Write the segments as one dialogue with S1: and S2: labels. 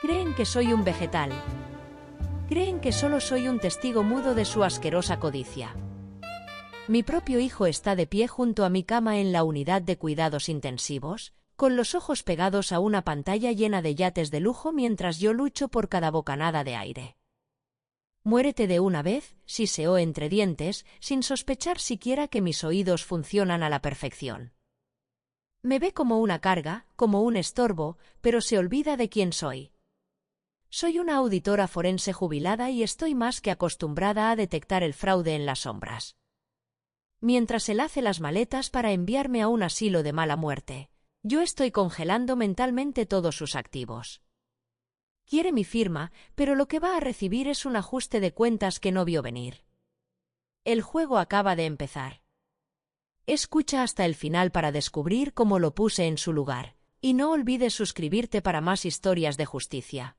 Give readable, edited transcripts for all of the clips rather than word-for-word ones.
S1: Creen que soy un vegetal. Creen que solo soy un testigo mudo de su asquerosa codicia. Mi propio hijo está de pie junto a mi cama en la unidad de cuidados intensivos, con los ojos pegados a una pantalla llena de yates de lujo mientras yo lucho por cada bocanada de aire. Muérete de una vez, siseó entre dientes, sin sospechar siquiera que mis oídos funcionan a la perfección. Me ve como una carga, como un estorbo, pero se olvida de quién soy. Soy una auditora forense jubilada y estoy más que acostumbrada a detectar el fraude en las sombras. Mientras él hace las maletas para enviarme a un asilo de mala muerte, yo estoy congelando mentalmente todos sus activos. Quiere mi firma, pero lo que va a recibir es un ajuste de cuentas que no vio venir. El juego acaba de empezar. Escucha hasta el final para descubrir cómo lo puse en su lugar, y no olvides suscribirte para más historias de justicia.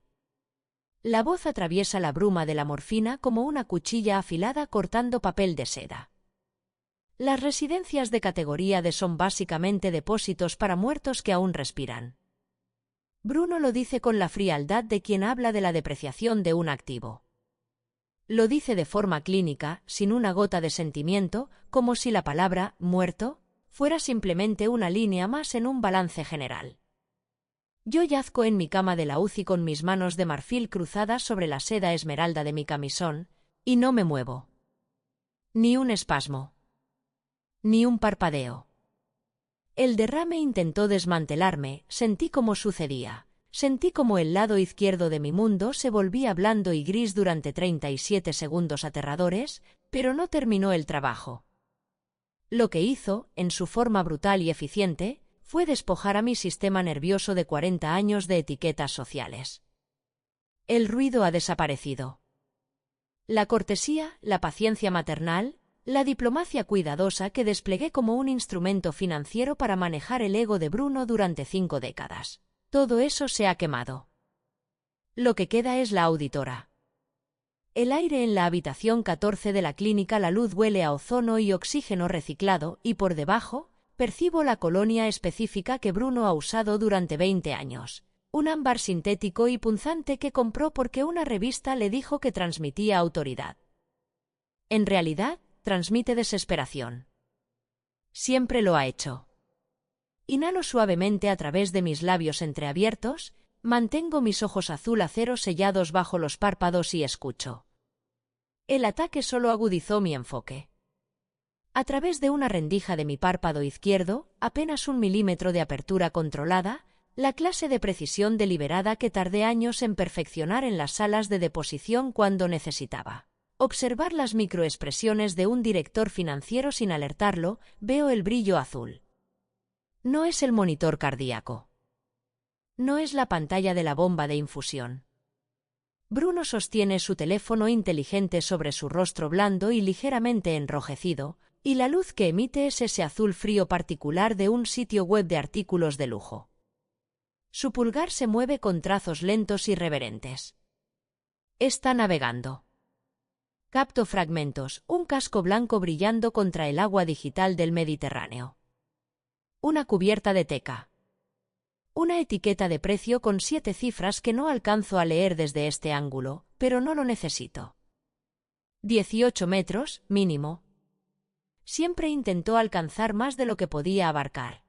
S1: La voz atraviesa la bruma de la morfina como una cuchilla afilada cortando papel de seda. Las residencias de categoría D son básicamente depósitos para muertos que aún respiran. Bruno lo dice con la frialdad de quien habla de la depreciación de un activo. Lo dice de forma clínica, sin una gota de sentimiento, como si la palabra «muerto» fuera simplemente una línea más en un balance general. Yo yazco en mi cama de la UCI con mis manos de marfil cruzadas sobre la seda esmeralda de mi camisón, y no me muevo. Ni un espasmo. Ni un parpadeo. El derrame intentó desmantelarme, sentí cómo sucedía. Sentí como el lado izquierdo de mi mundo se volvía blando y gris durante 37 segundos aterradores, pero no terminó el trabajo. Lo que hizo, en su forma brutal y eficiente, fue despojar a mi sistema nervioso de 40 años de etiquetas sociales. El ruido ha desaparecido. La cortesía, la paciencia maternal, la diplomacia cuidadosa que desplegué como un instrumento financiero para manejar el ego de Bruno durante 5 décadas. Todo eso se ha quemado. Lo que queda es la auditora. El aire en la habitación 14 de la clínica, la luz huele a ozono y oxígeno reciclado, y por debajo, percibo la colonia específica que Bruno ha usado durante 20 años. Un ámbar sintético y punzante que compró porque una revista le dijo que transmitía autoridad. En realidad, transmite desesperación. Siempre lo ha hecho. Inhalo suavemente a través de mis labios entreabiertos, mantengo mis ojos azul acero sellados bajo los párpados y escucho. El ataque solo agudizó mi enfoque. A través de una rendija de mi párpado izquierdo, apenas 1 milímetro de apertura controlada, la clase de precisión deliberada que tardé años en perfeccionar en las salas de deposición cuando necesitaba observar las microexpresiones de un director financiero sin alertarlo, veo el brillo azul. No es el monitor cardíaco. No es la pantalla de la bomba de infusión. Bruno sostiene su teléfono inteligente sobre su rostro blando y ligeramente enrojecido, y la luz que emite es ese azul frío particular de un sitio web de artículos de lujo. Su pulgar se mueve con trazos lentos y reverentes. Está navegando. Capto fragmentos, un casco blanco brillando contra el agua digital del Mediterráneo. Una cubierta de teca. Una etiqueta de precio con 7 cifras que no alcanzo a leer desde este ángulo, pero no lo necesito. 18 metros, mínimo. Siempre intentó alcanzar más de lo que podía abarcar.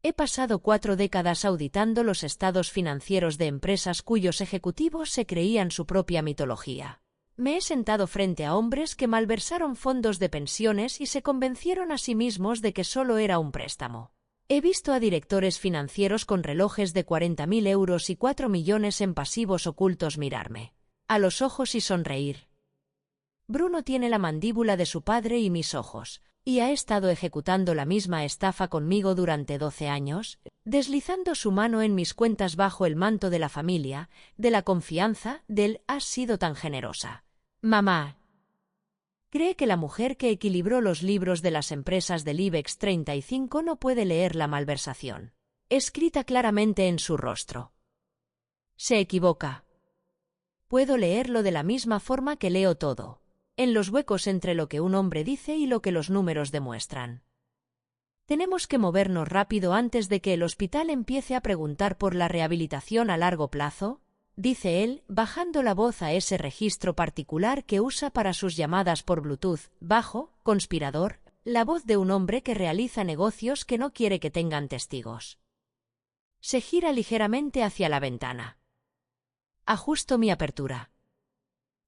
S1: He pasado 4 décadas auditando los estados financieros de empresas cuyos ejecutivos se creían su propia mitología. Me he sentado frente a hombres que malversaron fondos de pensiones y se convencieron a sí mismos de que solo era un préstamo. He visto a directores financieros con relojes de 40.000 euros y 4 millones en pasivos ocultos mirarme a los ojos y sonreír. Bruno tiene la mandíbula de su padre y mis ojos, y ha estado ejecutando la misma estafa conmigo durante 12 años, deslizando su mano en mis cuentas bajo el manto de la familia, de la confianza, del «has sido tan generosa, mamá». Cree que la mujer que equilibró los libros de las empresas del IBEX 35 no puede leer la malversación escrita claramente en su rostro. Se equivoca. Puedo leerlo de la misma forma que leo todo, en los huecos entre lo que un hombre dice y lo que los números demuestran. Tenemos que movernos rápido antes de que el hospital empiece a preguntar por la rehabilitación a largo plazo, dice él, bajando la voz a ese registro particular que usa para sus llamadas por Bluetooth, bajo, conspirador, la voz de un hombre que realiza negocios que no quiere que tengan testigos. Se gira ligeramente hacia la ventana. Ajusto mi apertura.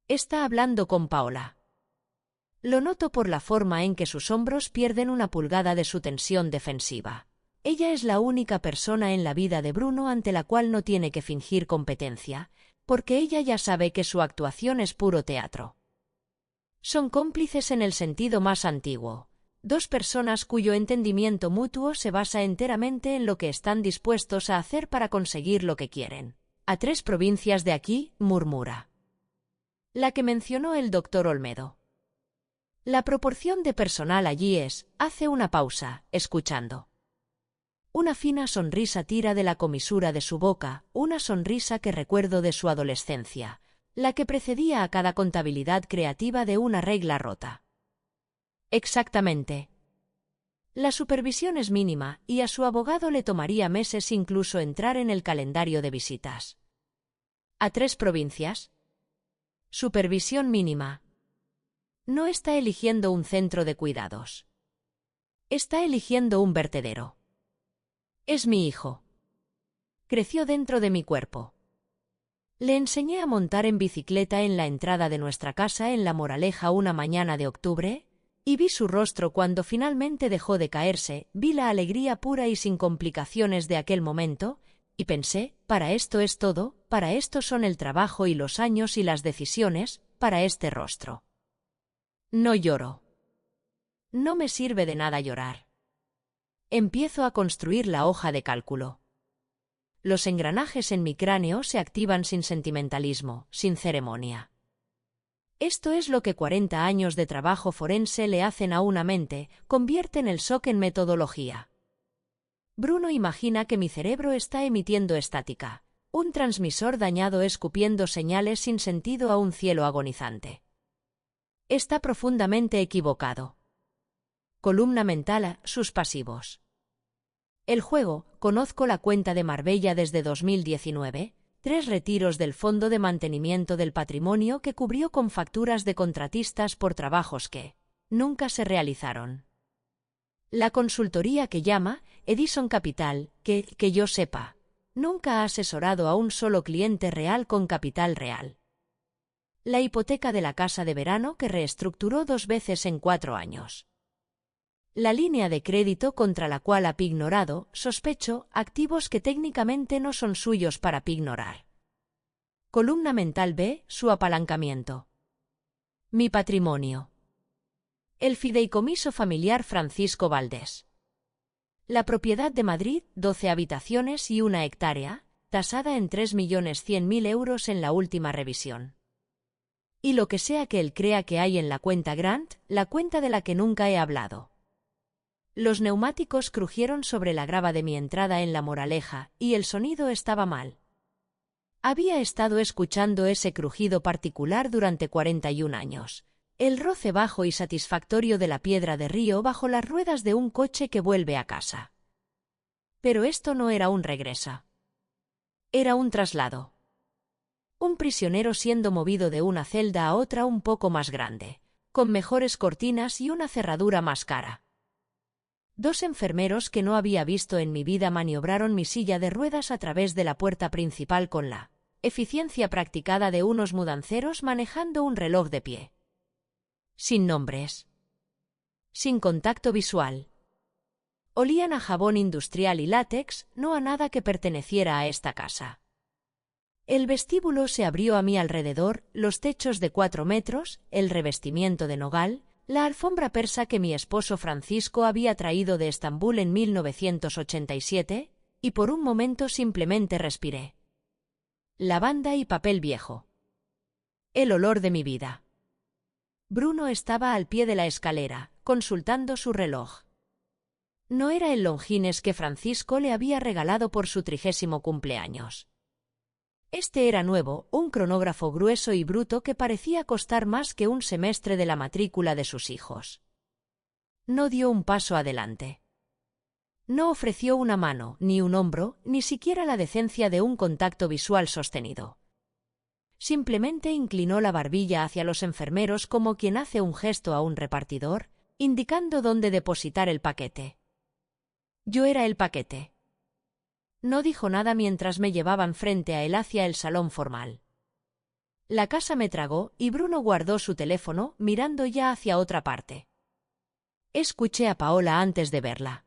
S1: Está hablando con Paola. Lo noto por la forma en que sus hombros pierden una pulgada de su tensión defensiva. Ella es la única persona en la vida de Bruno ante la cual no tiene que fingir competencia, porque ella ya sabe que su actuación es puro teatro. Son cómplices en el sentido más antiguo. Dos personas cuyo entendimiento mutuo se basa enteramente en lo que están dispuestos a hacer para conseguir lo que quieren. A 3 provincias de aquí, murmura. La que mencionó el doctor Olmedo. La proporción de personal allí es, hace una pausa, escuchando. Una fina sonrisa tira de la comisura de su boca, una sonrisa que recuerdo de su adolescencia, la que precedía a cada contabilidad creativa de una regla rota. Exactamente. La supervisión es mínima, y a su abogado le tomaría meses incluso entrar en el calendario de visitas. ¿A 3 provincias? Supervisión mínima. No está eligiendo un centro de cuidados. Está eligiendo un vertedero. Es mi hijo. Creció dentro de mi cuerpo. Le enseñé a montar en bicicleta en la entrada de nuestra casa en La Moraleja una mañana de octubre, y vi su rostro cuando finalmente dejó de caerse, vi la alegría pura y sin complicaciones de aquel momento, y pensé, para esto es todo, para esto son el trabajo y los años y las decisiones, para este rostro. No lloro. No me sirve de nada llorar. Empiezo a construir la hoja de cálculo. Los engranajes en mi cráneo se activan sin sentimentalismo, sin ceremonia. Esto es lo que 40 años de trabajo forense le hacen a una mente, convierten el shock en metodología. Bruno imagina que mi cerebro está emitiendo estática, un transmisor dañado escupiendo señales sin sentido a un cielo agonizante. Está profundamente equivocado. Columna mental, sus pasivos. El juego, conozco la cuenta de Marbella desde 2019, 3 retiros del Fondo de Mantenimiento del Patrimonio que cubrió con facturas de contratistas por trabajos que nunca se realizaron. La consultoría que llama, Edison Capital, que yo sepa, nunca ha asesorado a un solo cliente real con capital real. La hipoteca de la casa de verano que reestructuró 2 veces en 4 años. La línea de crédito contra la cual ha pignorado, sospecho, activos que técnicamente no son suyos para pignorar. Columna mental B, su apalancamiento. Mi patrimonio. El fideicomiso familiar Francisco Valdés. La propiedad de Madrid, 12 habitaciones y 1 hectárea, tasada en 3.100.000 euros en la última revisión. Y lo que sea que él crea que hay en la cuenta Grant, la cuenta de la que nunca he hablado. Los neumáticos crujieron sobre la grava de mi entrada en La Moraleja, y el sonido estaba mal. Había estado escuchando ese crujido particular durante 41 años. El roce bajo y satisfactorio de la piedra de río bajo las ruedas de un coche que vuelve a casa. Pero esto no era un regresa. Era un traslado. Un prisionero siendo movido de una celda a otra un poco más grande, con mejores cortinas y una cerradura más cara. 2 enfermeros que no había visto en mi vida maniobraron mi silla de ruedas a través de la puerta principal con la eficiencia practicada de unos mudanceros manejando un reloj de pie. Sin nombres. Sin contacto visual. Olían a jabón industrial y látex, no a nada que perteneciera a esta casa. El vestíbulo se abrió a mi alrededor, los techos de 4 metros, el revestimiento de nogal, la alfombra persa que mi esposo Francisco había traído de Estambul en 1987, y por un momento simplemente respiré. Lavanda y papel viejo. El olor de mi vida. Bruno estaba al pie de la escalera, consultando su reloj. No era el Longines que Francisco le había regalado por su 30º cumpleaños. Este era nuevo, un cronógrafo grueso y bruto que parecía costar más que un semestre de la matrícula de sus hijos. No dio un paso adelante. No ofreció una mano, ni un hombro, ni siquiera la decencia de un contacto visual sostenido. Simplemente inclinó la barbilla hacia los enfermeros como quien hace un gesto a un repartidor, indicando dónde depositar el paquete. Yo era el paquete. No dijo nada mientras me llevaban frente a él hacia el salón formal. La casa me tragó y Bruno guardó su teléfono, mirando ya hacia otra parte. Escuché a Paola antes de verla.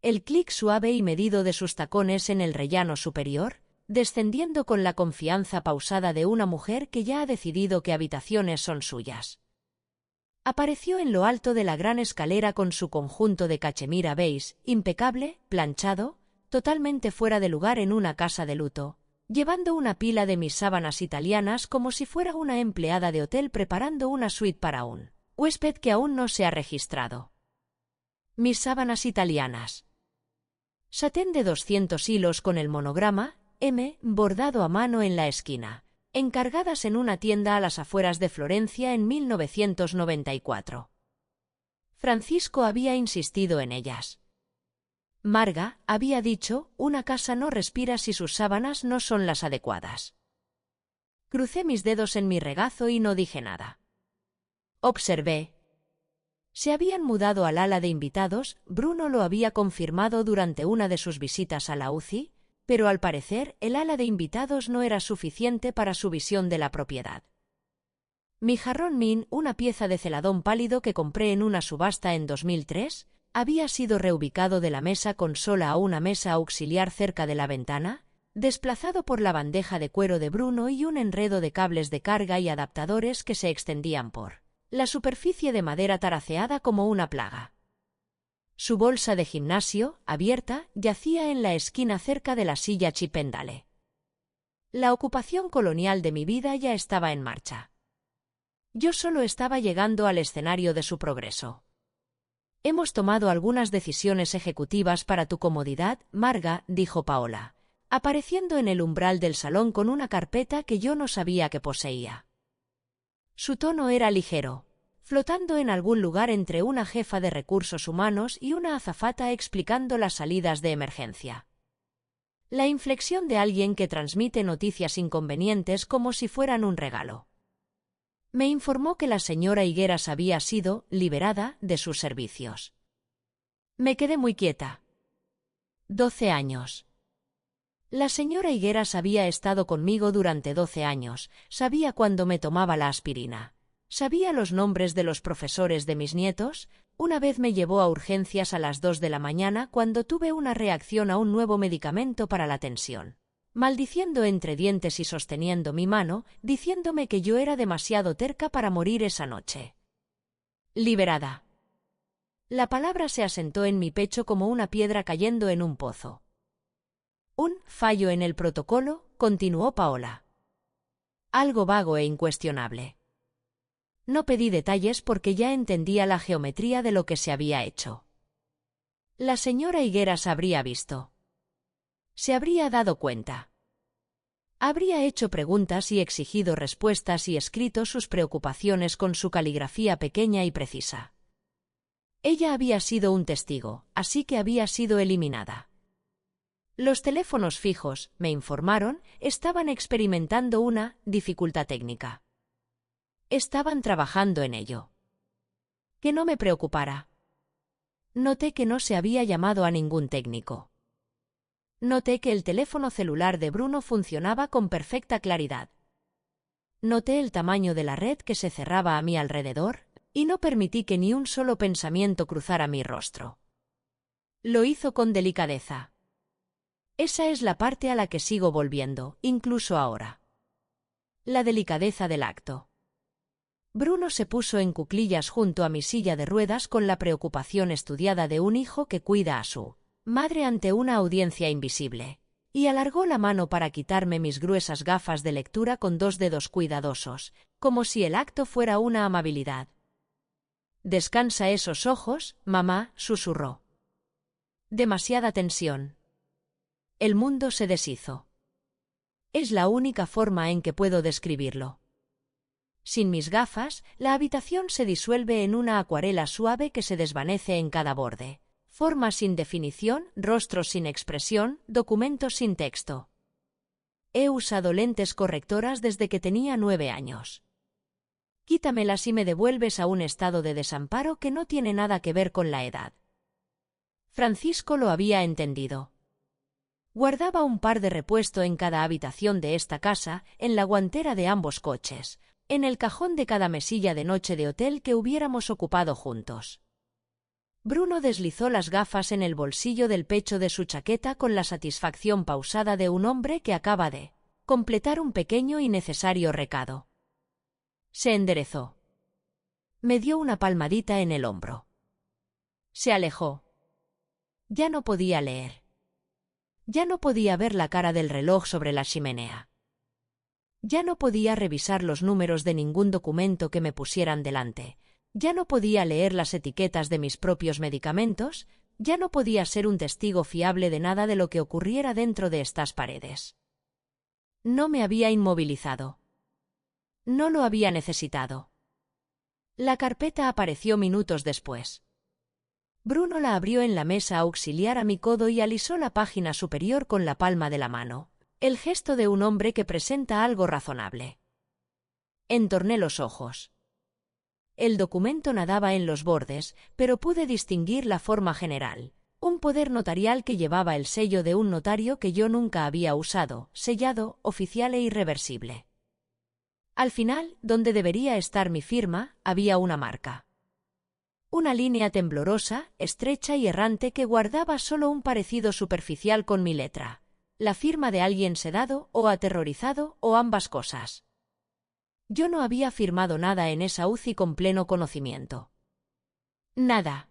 S1: El clic suave y medido de sus tacones en el rellano superior, descendiendo con la confianza pausada de una mujer que ya ha decidido qué habitaciones son suyas. Apareció en lo alto de la gran escalera con su conjunto de cachemira beige, impecable, planchado, totalmente fuera de lugar en una casa de luto, llevando una pila de mis sábanas italianas como si fuera una empleada de hotel preparando una suite para un huésped que aún no se ha registrado. Mis sábanas italianas. Satén de 200 hilos con el monograma M bordado a mano en la esquina, encargadas en una tienda a las afueras de Florencia en 1994. Francisco había insistido en ellas. Marga había dicho, una casa no respira si sus sábanas no son las adecuadas. Crucé mis dedos en mi regazo y no dije nada. Observé. Se habían mudado al ala de invitados, Bruno lo había confirmado durante una de sus visitas a la UCI, pero al parecer el ala de invitados no era suficiente para su visión de la propiedad. Mi jarrón Min, una pieza de celadón pálido que compré en una subasta en 2003, había sido reubicado de la mesa consola a una mesa auxiliar cerca de la ventana, desplazado por la bandeja de cuero de Bruno y un enredo de cables de carga y adaptadores que se extendían por la superficie de madera taraceada como una plaga. Su bolsa de gimnasio, abierta, yacía en la esquina cerca de la silla chipendale. La ocupación colonial de mi vida ya estaba en marcha. Yo solo estaba llegando al escenario de su progreso. Hemos tomado algunas decisiones ejecutivas para tu comodidad, Marga, dijo Paola, apareciendo en el umbral del salón con una carpeta que yo no sabía que poseía. Su tono era ligero, flotando en algún lugar entre una jefa de recursos humanos y una azafata explicando las salidas de emergencia. La inflexión de alguien que transmite noticias inconvenientes como si fueran un regalo. Me informó que la señora Higueras había sido liberada de sus servicios. Me quedé muy quieta. 12 años. La señora Higueras había estado conmigo durante 12 años, sabía cuándo me tomaba la aspirina. Sabía los nombres de los profesores de mis nietos. Una vez me llevó a urgencias a las 2 de la mañana cuando tuve una reacción a un nuevo medicamento para la tensión. Maldiciendo entre dientes y sosteniendo mi mano, diciéndome que yo era demasiado terca para morir esa noche. Liberada. La palabra se asentó en mi pecho como una piedra cayendo en un pozo. Un fallo en el protocolo, continuó Paola. Algo vago e incuestionable. No pedí detalles porque ya entendía la geometría de lo que se había hecho. La señora Higueras habría visto. Se habría dado cuenta. Habría hecho preguntas y exigido respuestas y escrito sus preocupaciones con su caligrafía pequeña y precisa. Ella había sido un testigo, así que había sido eliminada. Los teléfonos fijos, me informaron, estaban experimentando una dificultad técnica. Estaban trabajando en ello. Que no me preocupara. Noté que no se había llamado a ningún técnico. Noté que el teléfono celular de Bruno funcionaba con perfecta claridad. Noté el tamaño de la red que se cerraba a mi alrededor, y no permití que ni un solo pensamiento cruzara mi rostro. Lo hizo con delicadeza. Esa es la parte a la que sigo volviendo, incluso ahora. La delicadeza del acto. Bruno se puso en cuclillas junto a mi silla de ruedas con la preocupación estudiada de un hijo que cuida a su madre ante una audiencia invisible, y alargó la mano para quitarme mis gruesas gafas de lectura con 2 dedos cuidadosos, como si el acto fuera una amabilidad. «Descansa esos ojos, mamá», susurró. Demasiada tensión. El mundo se deshizo. Es la única forma en que puedo describirlo. Sin mis gafas, la habitación se disuelve en una acuarela suave que se desvanece en cada borde. Formas sin definición, rostros sin expresión, documentos sin texto. He usado lentes correctoras desde que tenía 9 años. Quítamelas y me devuelves a un estado de desamparo que no tiene nada que ver con la edad. Francisco lo había entendido. Guardaba un par de repuesto en cada habitación de esta casa, en la guantera de ambos coches, en el cajón de cada mesilla de noche de hotel que hubiéramos ocupado juntos. Bruno deslizó las gafas en el bolsillo del pecho de su chaqueta con la satisfacción pausada de un hombre que acaba de completar un pequeño y necesario recado. Se enderezó. Me dio una palmadita en el hombro. Se alejó. Ya no podía leer. Ya no podía ver la cara del reloj sobre la chimenea. Ya no podía revisar los números de ningún documento que me pusieran delante. Ya no podía leer las etiquetas de mis propios medicamentos. Ya no podía ser un testigo fiable de nada de lo que ocurriera dentro de estas paredes. No me había inmovilizado. No lo había necesitado. La carpeta apareció minutos después. Bruno la abrió en la mesa auxiliar a mi codo y alisó la página superior con la palma de la mano, el gesto de un hombre que presenta algo razonable. Entorné los ojos. El documento nadaba en los bordes, pero pude distinguir la forma general, un poder notarial que llevaba el sello de un notario que yo nunca había usado, sellado, oficial e irreversible. Al final, donde debería estar mi firma, había una marca. Una línea temblorosa, estrecha y errante que guardaba solo un parecido superficial con mi letra. La firma de alguien sedado o aterrorizado o ambas cosas. Yo no había firmado nada en esa UCI con pleno conocimiento. Nada.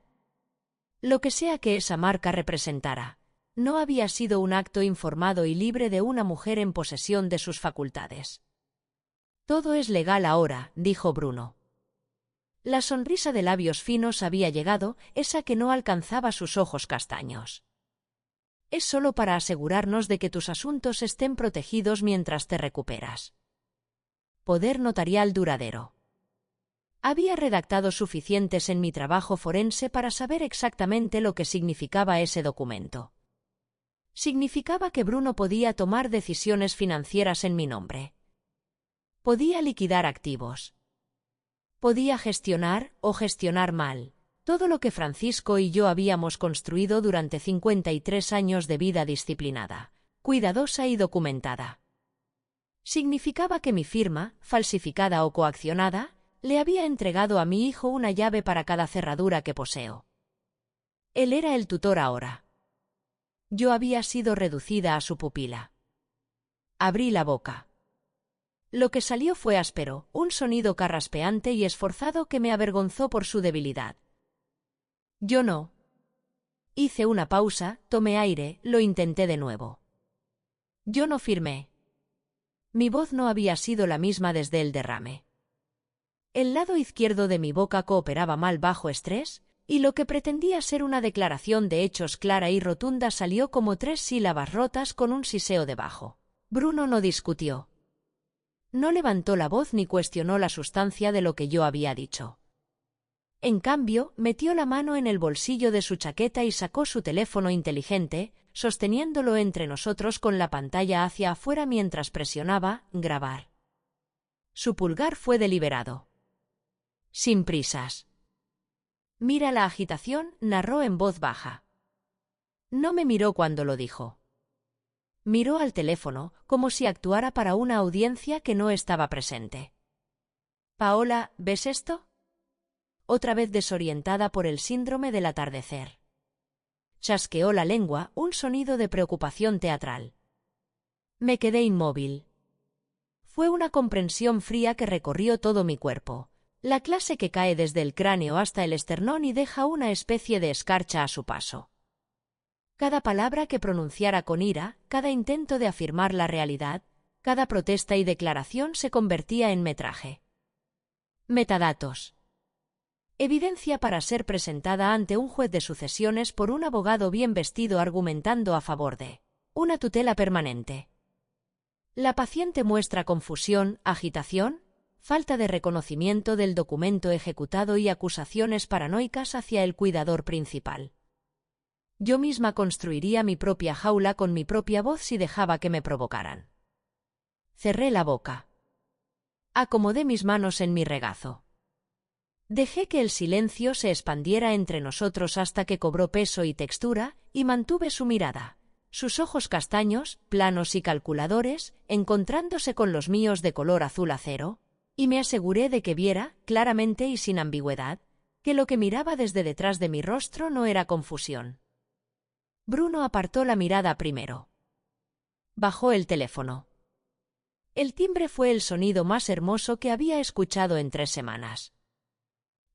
S1: Lo que sea que esa marca representara, no había sido un acto informado y libre de una mujer en posesión de sus facultades. Todo es legal ahora, dijo Bruno. La sonrisa de labios finos había llegado, esa que no alcanzaba sus ojos castaños. Es solo para asegurarnos de que tus asuntos estén protegidos mientras te recuperas. Poder notarial duradero. Había redactado suficientes en mi trabajo forense para saber exactamente lo que significaba ese documento. Significaba que Bruno podía tomar decisiones financieras en mi nombre. Podía liquidar activos. Podía gestionar, o gestionar mal, todo lo que Francisco y yo habíamos construido durante 53 años de vida disciplinada, cuidadosa y documentada. Significaba que mi firma, falsificada o coaccionada, le había entregado a mi hijo una llave para cada cerradura que poseo. Él era el tutor ahora. Yo había sido reducida a su pupila. Abrí la boca. Lo que salió fue áspero, un sonido carraspeante y esforzado que me avergonzó por su debilidad. Yo no. Hice una pausa, tomé aire, lo intenté de nuevo. Yo no firmé. Mi voz no había sido la misma desde el derrame. El lado izquierdo de mi boca cooperaba mal bajo estrés, y lo que pretendía ser una declaración de hechos clara y rotunda salió como 3 sílabas rotas con un siseo debajo. Bruno no discutió. No levantó la voz ni cuestionó la sustancia de lo que yo había dicho. En cambio, metió la mano en el bolsillo de su chaqueta y sacó su teléfono inteligente, sosteniéndolo entre nosotros con la pantalla hacia afuera mientras presionaba grabar. Su pulgar fue deliberado. Sin prisas. Mira la agitación, narró en voz baja. No me miró cuando lo dijo. Miró al teléfono, como si actuara para una audiencia que no estaba presente. Paola, ¿ves esto? Otra vez desorientada por el síndrome del atardecer. Chasqueó la lengua, un sonido de preocupación teatral. Me quedé inmóvil. Fue una comprensión fría que recorrió todo mi cuerpo, la clase que cae desde el cráneo hasta el esternón y deja una especie de escarcha a su paso. Cada palabra que pronunciara con ira, cada intento de afirmar la realidad, cada protesta y declaración se convertía en metraje. Metadatos. Evidencia para ser presentada ante un juez de sucesiones por un abogado bien vestido argumentando a favor de una tutela permanente. La paciente muestra confusión, agitación, falta de reconocimiento del documento ejecutado y acusaciones paranoicas hacia el cuidador principal. Yo misma construiría mi propia jaula con mi propia voz si dejaba que me provocaran. Cerré la boca. Acomodé mis manos en mi regazo. Dejé que el silencio se expandiera entre nosotros hasta que cobró peso y textura, y mantuve su mirada. Sus ojos castaños, planos y calculadores, encontrándose con los míos de color azul acero, y me aseguré de que viera, claramente y sin ambigüedad, que lo que miraba desde detrás de mi rostro no era confusión. Bruno apartó la mirada primero. Bajó el teléfono. El timbre fue el sonido más hermoso que había escuchado en 3 semanas.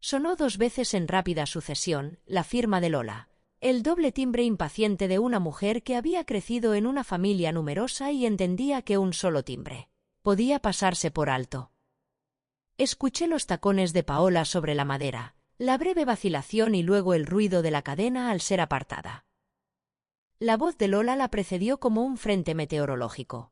S1: Sonó 2 veces en rápida sucesión, la firma de Lola, el doble timbre impaciente de una mujer que había crecido en una familia numerosa y entendía que un solo timbre podía pasarse por alto. Escuché los tacones de Paola sobre la madera, la breve vacilación y luego el ruido de la cadena al ser apartada. La voz de Lola la precedió como un frente meteorológico.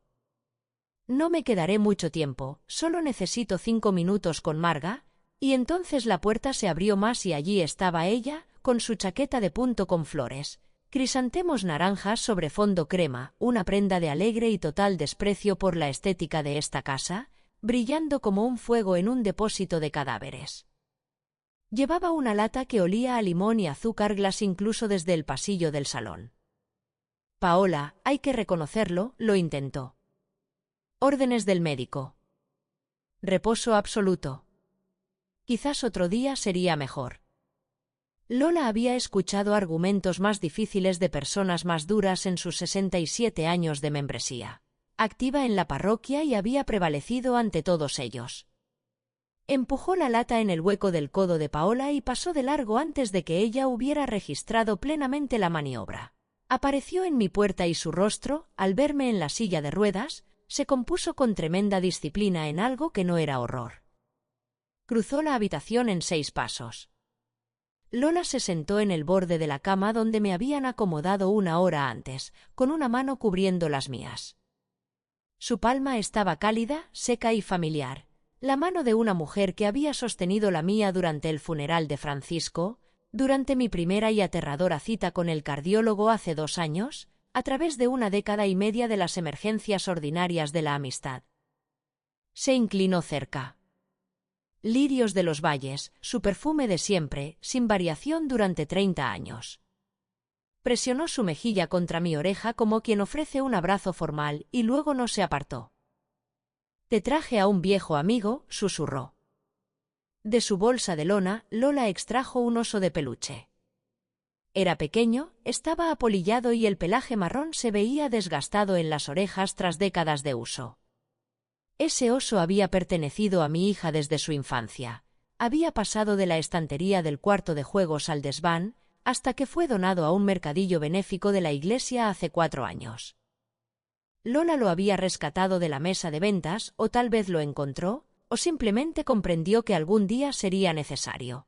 S1: No me quedaré mucho tiempo, solo necesito 5 minutos con Marga, y entonces la puerta se abrió más y allí estaba ella, con su chaqueta de punto con flores, crisantemos naranjas sobre fondo crema, una prenda de alegre y total desprecio por la estética de esta casa, brillando como un fuego en un depósito de cadáveres. Llevaba una lata que olía a limón y azúcar glas incluso desde el pasillo del salón. Paola, hay que reconocerlo, lo intentó. Órdenes del médico. Reposo absoluto. Quizás otro día sería mejor. Lola había escuchado argumentos más difíciles de personas más duras en sus 67 años de membresía, activa en la parroquia, y había prevalecido ante todos ellos. Empujó la lata en el hueco del codo de Paola y pasó de largo antes de que ella hubiera registrado plenamente la maniobra. Apareció en mi puerta y su rostro, al verme en la silla de ruedas, se compuso con tremenda disciplina en algo que no era horror. Cruzó la habitación en 6 pasos. Lola se sentó en el borde de la cama donde me habían acomodado 1 hora antes, con una mano cubriendo las mías. Su palma estaba cálida, seca y familiar, la mano de una mujer que había sostenido la mía durante el funeral de Francisco, durante mi primera y aterradora cita con el cardiólogo hace 2 años, a través de 1 década y media de las emergencias ordinarias de la amistad. Se inclinó cerca. Lirios de los valles, su perfume de siempre, sin variación durante 30 años. Presionó su mejilla contra mi oreja como quien ofrece un abrazo formal y luego no se apartó. «Te traje a un viejo amigo», susurró. De su bolsa de lona, Lola extrajo un oso de peluche. Era pequeño, estaba apolillado y el pelaje marrón se veía desgastado en las orejas tras décadas de uso. Ese oso había pertenecido a mi hija desde su infancia. Había pasado de la estantería del cuarto de juegos al desván, hasta que fue donado a un mercadillo benéfico de la iglesia hace 4 años. Lola lo había rescatado de la mesa de ventas, o tal vez lo encontró, o simplemente comprendió que algún día sería necesario.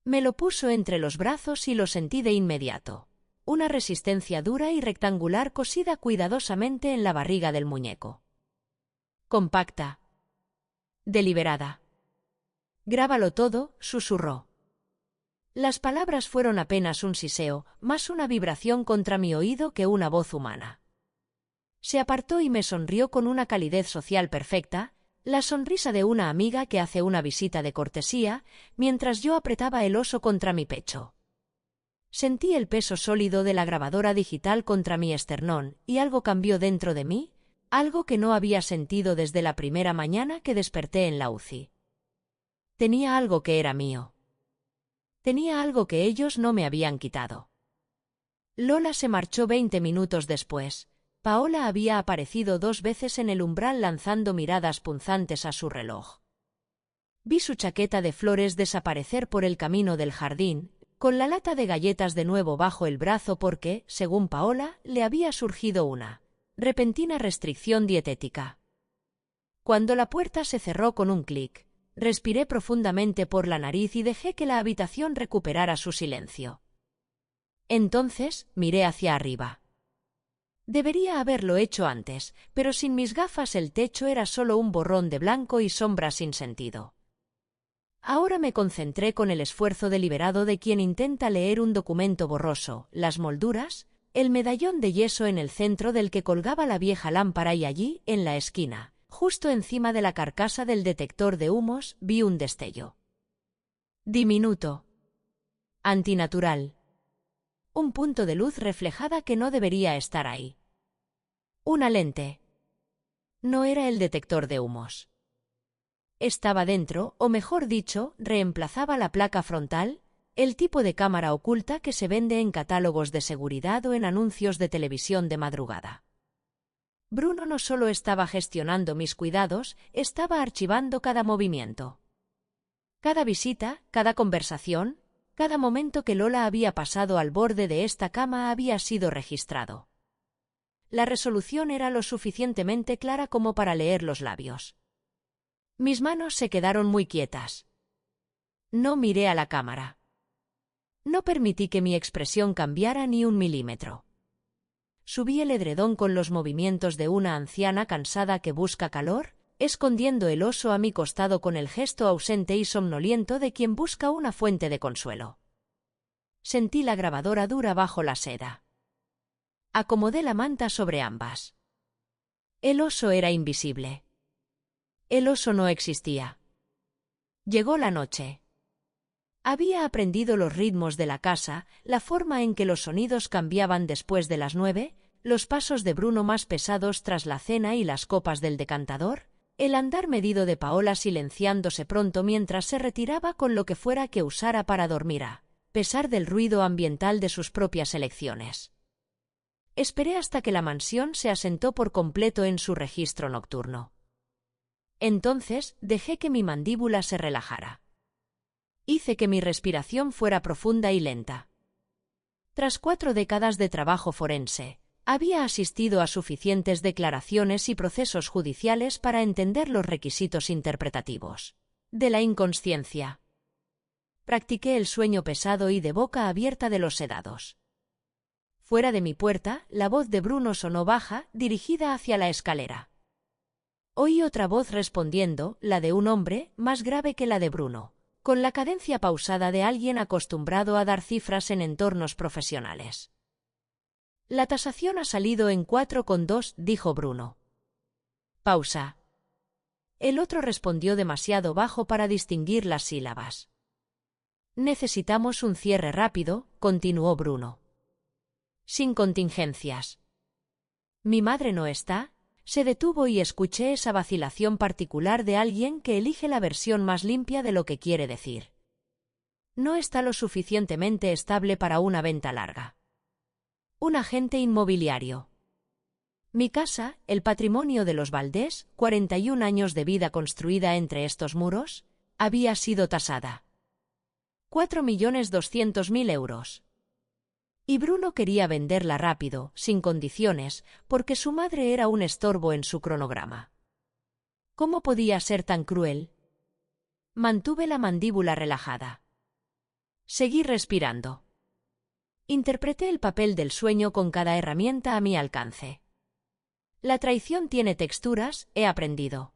S1: Me lo puso entre los brazos y lo sentí de inmediato. Una resistencia dura y rectangular cosida cuidadosamente en la barriga del muñeco. Compacta. Deliberada. «Grábalo todo», susurró. Las palabras fueron apenas un siseo, más una vibración contra mi oído que una voz humana. Se apartó y me sonrió con una calidez social perfecta, la sonrisa de una amiga que hace una visita de cortesía, mientras yo apretaba el oso contra mi pecho. Sentí el peso sólido de la grabadora digital contra mi esternón, y algo cambió dentro de mí, algo que no había sentido desde la primera mañana que desperté en la UCI. Tenía algo que era mío. Tenía algo que ellos no me habían quitado. Lola se marchó 20 minutos después. Paola había aparecido 2 veces en el umbral lanzando miradas punzantes a su reloj. Vi su chaqueta de flores desaparecer por el camino del jardín, con la lata de galletas de nuevo bajo el brazo porque, según Paola, le había surgido una repentina restricción dietética. Cuando la puerta se cerró con un clic, respiré profundamente por la nariz y dejé que la habitación recuperara su silencio. Entonces, miré hacia arriba. Debería haberlo hecho antes, pero sin mis gafas el techo era solo un borrón de blanco y sombras sin sentido. Ahora me concentré con el esfuerzo deliberado de quien intenta leer un documento borroso. Las molduras, el medallón de yeso en el centro del que colgaba la vieja lámpara y allí, en la esquina, justo encima de la carcasa del detector de humos, vi un destello. Diminuto. Antinatural. Un punto de luz reflejada que no debería estar ahí. Una lente. No era el detector de humos. Estaba dentro, o mejor dicho, reemplazaba la placa frontal, el tipo de cámara oculta que se vende en catálogos de seguridad o en anuncios de televisión de madrugada. Bruno no solo estaba gestionando mis cuidados, estaba archivando cada movimiento. Cada visita, cada conversación, cada momento que Lola había pasado al borde de esta cama había sido registrado. La resolución era lo suficientemente clara como para leer los labios. Mis manos se quedaron muy quietas. No miré a la cámara. No permití que mi expresión cambiara ni un milímetro. Subí el edredón con los movimientos de una anciana cansada que busca calor, escondiendo el oso a mi costado con el gesto ausente y somnoliento de quien busca una fuente de consuelo. Sentí la grabadora dura bajo la seda. Acomodé la manta sobre ambas. El oso era invisible. El oso no existía. Llegó la noche. Había aprendido los ritmos de la casa, la forma en que los sonidos cambiaban después de las 9, los pasos de Bruno más pesados tras la cena y las copas del decantador, el andar medido de Paola silenciándose pronto mientras se retiraba con lo que fuera que usara para dormir a pesar del ruido ambiental de sus propias elecciones. Esperé hasta que la mansión se asentó por completo en su registro nocturno. Entonces dejé que mi mandíbula se relajara. Hice que mi respiración fuera profunda y lenta. Tras 4 décadas de trabajo forense, había asistido a suficientes declaraciones y procesos judiciales para entender los requisitos interpretativos de la inconsciencia. Practiqué el sueño pesado y de boca abierta de los sedados. Fuera de mi puerta, la voz de Bruno sonó baja, dirigida hacia la escalera. Oí otra voz respondiendo, la de un hombre, más grave que la de Bruno, con la cadencia pausada de alguien acostumbrado a dar cifras en entornos profesionales. La tasación ha salido en 4,2, dijo Bruno. Pausa. El otro respondió demasiado bajo para distinguir las sílabas. Necesitamos un cierre rápido, continuó Bruno. Sin contingencias. Mi madre no está. Se detuvo y escuché esa vacilación particular de alguien que elige la versión más limpia de lo que quiere decir. No está lo suficientemente estable para una venta larga. Un agente inmobiliario. Mi casa, el patrimonio de los Valdés, 41 años de vida construida entre estos muros, había sido tasada. 4.200.000 euros. Y Bruno quería venderla rápido, sin condiciones, porque su madre era un estorbo en su cronograma. ¿Cómo podía ser tan cruel? Mantuve la mandíbula relajada. Seguí respirando. Interpreté el papel del sueño con cada herramienta a mi alcance. La traición tiene texturas, he aprendido.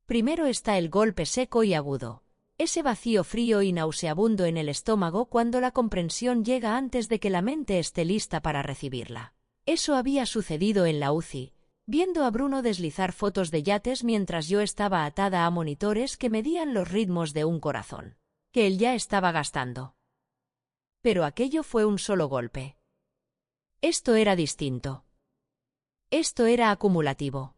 S1: Primero está el golpe seco y agudo. Ese vacío frío y nauseabundo en el estómago cuando la comprensión llega antes de que la mente esté lista para recibirla. Eso había sucedido en la UCI, viendo a Bruno deslizar fotos de yates mientras yo estaba atada a monitores que medían los ritmos de un corazón, que él ya estaba gastando. Pero aquello fue un solo golpe. Esto era distinto. Esto era acumulativo.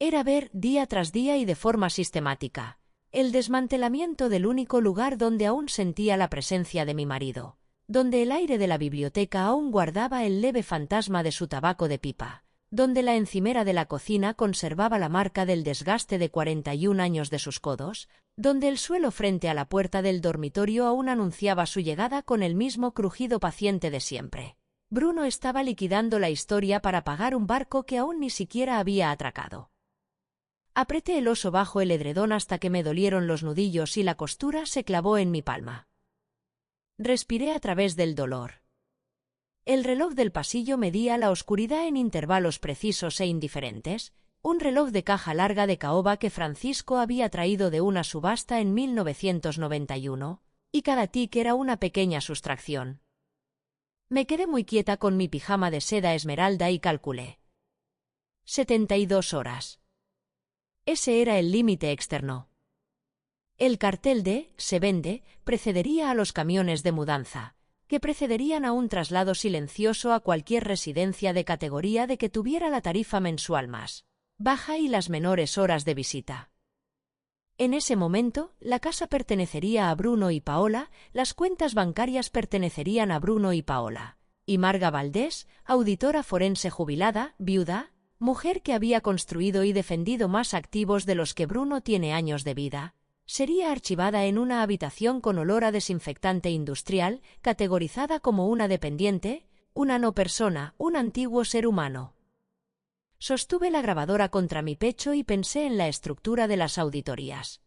S1: Era ver, día tras día y de forma sistemática, el desmantelamiento del único lugar donde aún sentía la presencia de mi marido, donde el aire de la biblioteca aún guardaba el leve fantasma de su tabaco de pipa, donde la encimera de la cocina conservaba la marca del desgaste de 41 años de sus codos, donde el suelo frente a la puerta del dormitorio aún anunciaba su llegada con el mismo crujido paciente de siempre. Bruno estaba liquidando la historia para pagar un barco que aún ni siquiera había atracado. Apreté el oso bajo el edredón hasta que me dolieron los nudillos y la costura se clavó en mi palma. Respiré a través del dolor. El reloj del pasillo medía la oscuridad en intervalos precisos e indiferentes, un reloj de caja larga de caoba que Francisco había traído de una subasta en 1991, y cada tic era una pequeña sustracción. Me quedé muy quieta con mi pijama de seda esmeralda y calculé. 72 horas. Ese era el límite externo. El cartel de «Se vende» precedería a los camiones de mudanza, que precederían a un traslado silencioso a cualquier residencia de categoría de que tuviera la tarifa mensual más baja y las menores horas de visita. En ese momento, la casa pertenecería a Bruno y Paola, las cuentas bancarias pertenecerían a Bruno y Paola, y Marga Valdés, auditora forense jubilada, viuda, mujer que había construido y defendido más activos de los que Bruno tiene años de vida, sería archivada en una habitación con olor a desinfectante industrial, categorizada como una dependiente, una no persona, un antiguo ser humano. Sostuve la grabadora contra mi pecho y pensé en la estructura de las auditorías.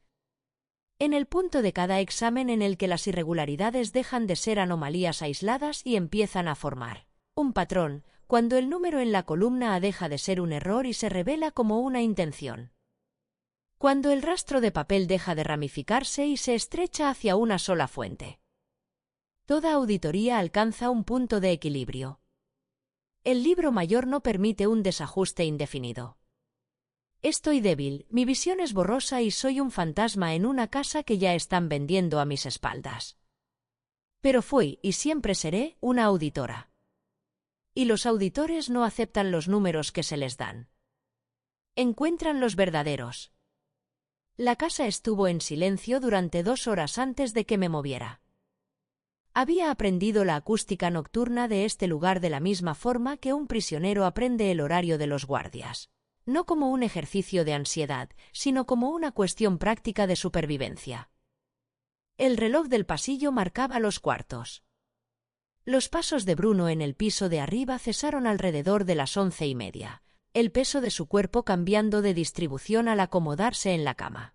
S1: En el punto de cada examen en el que las irregularidades dejan de ser anomalías aisladas y empiezan a formar un patrón, cuando el número en la columna A deja de ser un error y se revela como una intención. Cuando el rastro de papel deja de ramificarse y se estrecha hacia una sola fuente. Toda auditoría alcanza un punto de equilibrio. El libro mayor no permite un desajuste indefinido. Estoy débil, mi visión es borrosa y soy un fantasma en una casa que ya están vendiendo a mis espaldas. Pero fui, y siempre seré, una auditora. Y los auditores no aceptan los números que se les dan. Encuentran los verdaderos. La casa estuvo en silencio durante 2 horas antes de que me moviera. Había aprendido la acústica nocturna de este lugar de la misma forma que un prisionero aprende el horario de los guardias. No como un ejercicio de ansiedad, sino como una cuestión práctica de supervivencia. El reloj del pasillo marcaba los cuartos. Los pasos de Bruno en el piso de arriba cesaron alrededor de las 11:30, el peso de su cuerpo cambiando de distribución al acomodarse en la cama.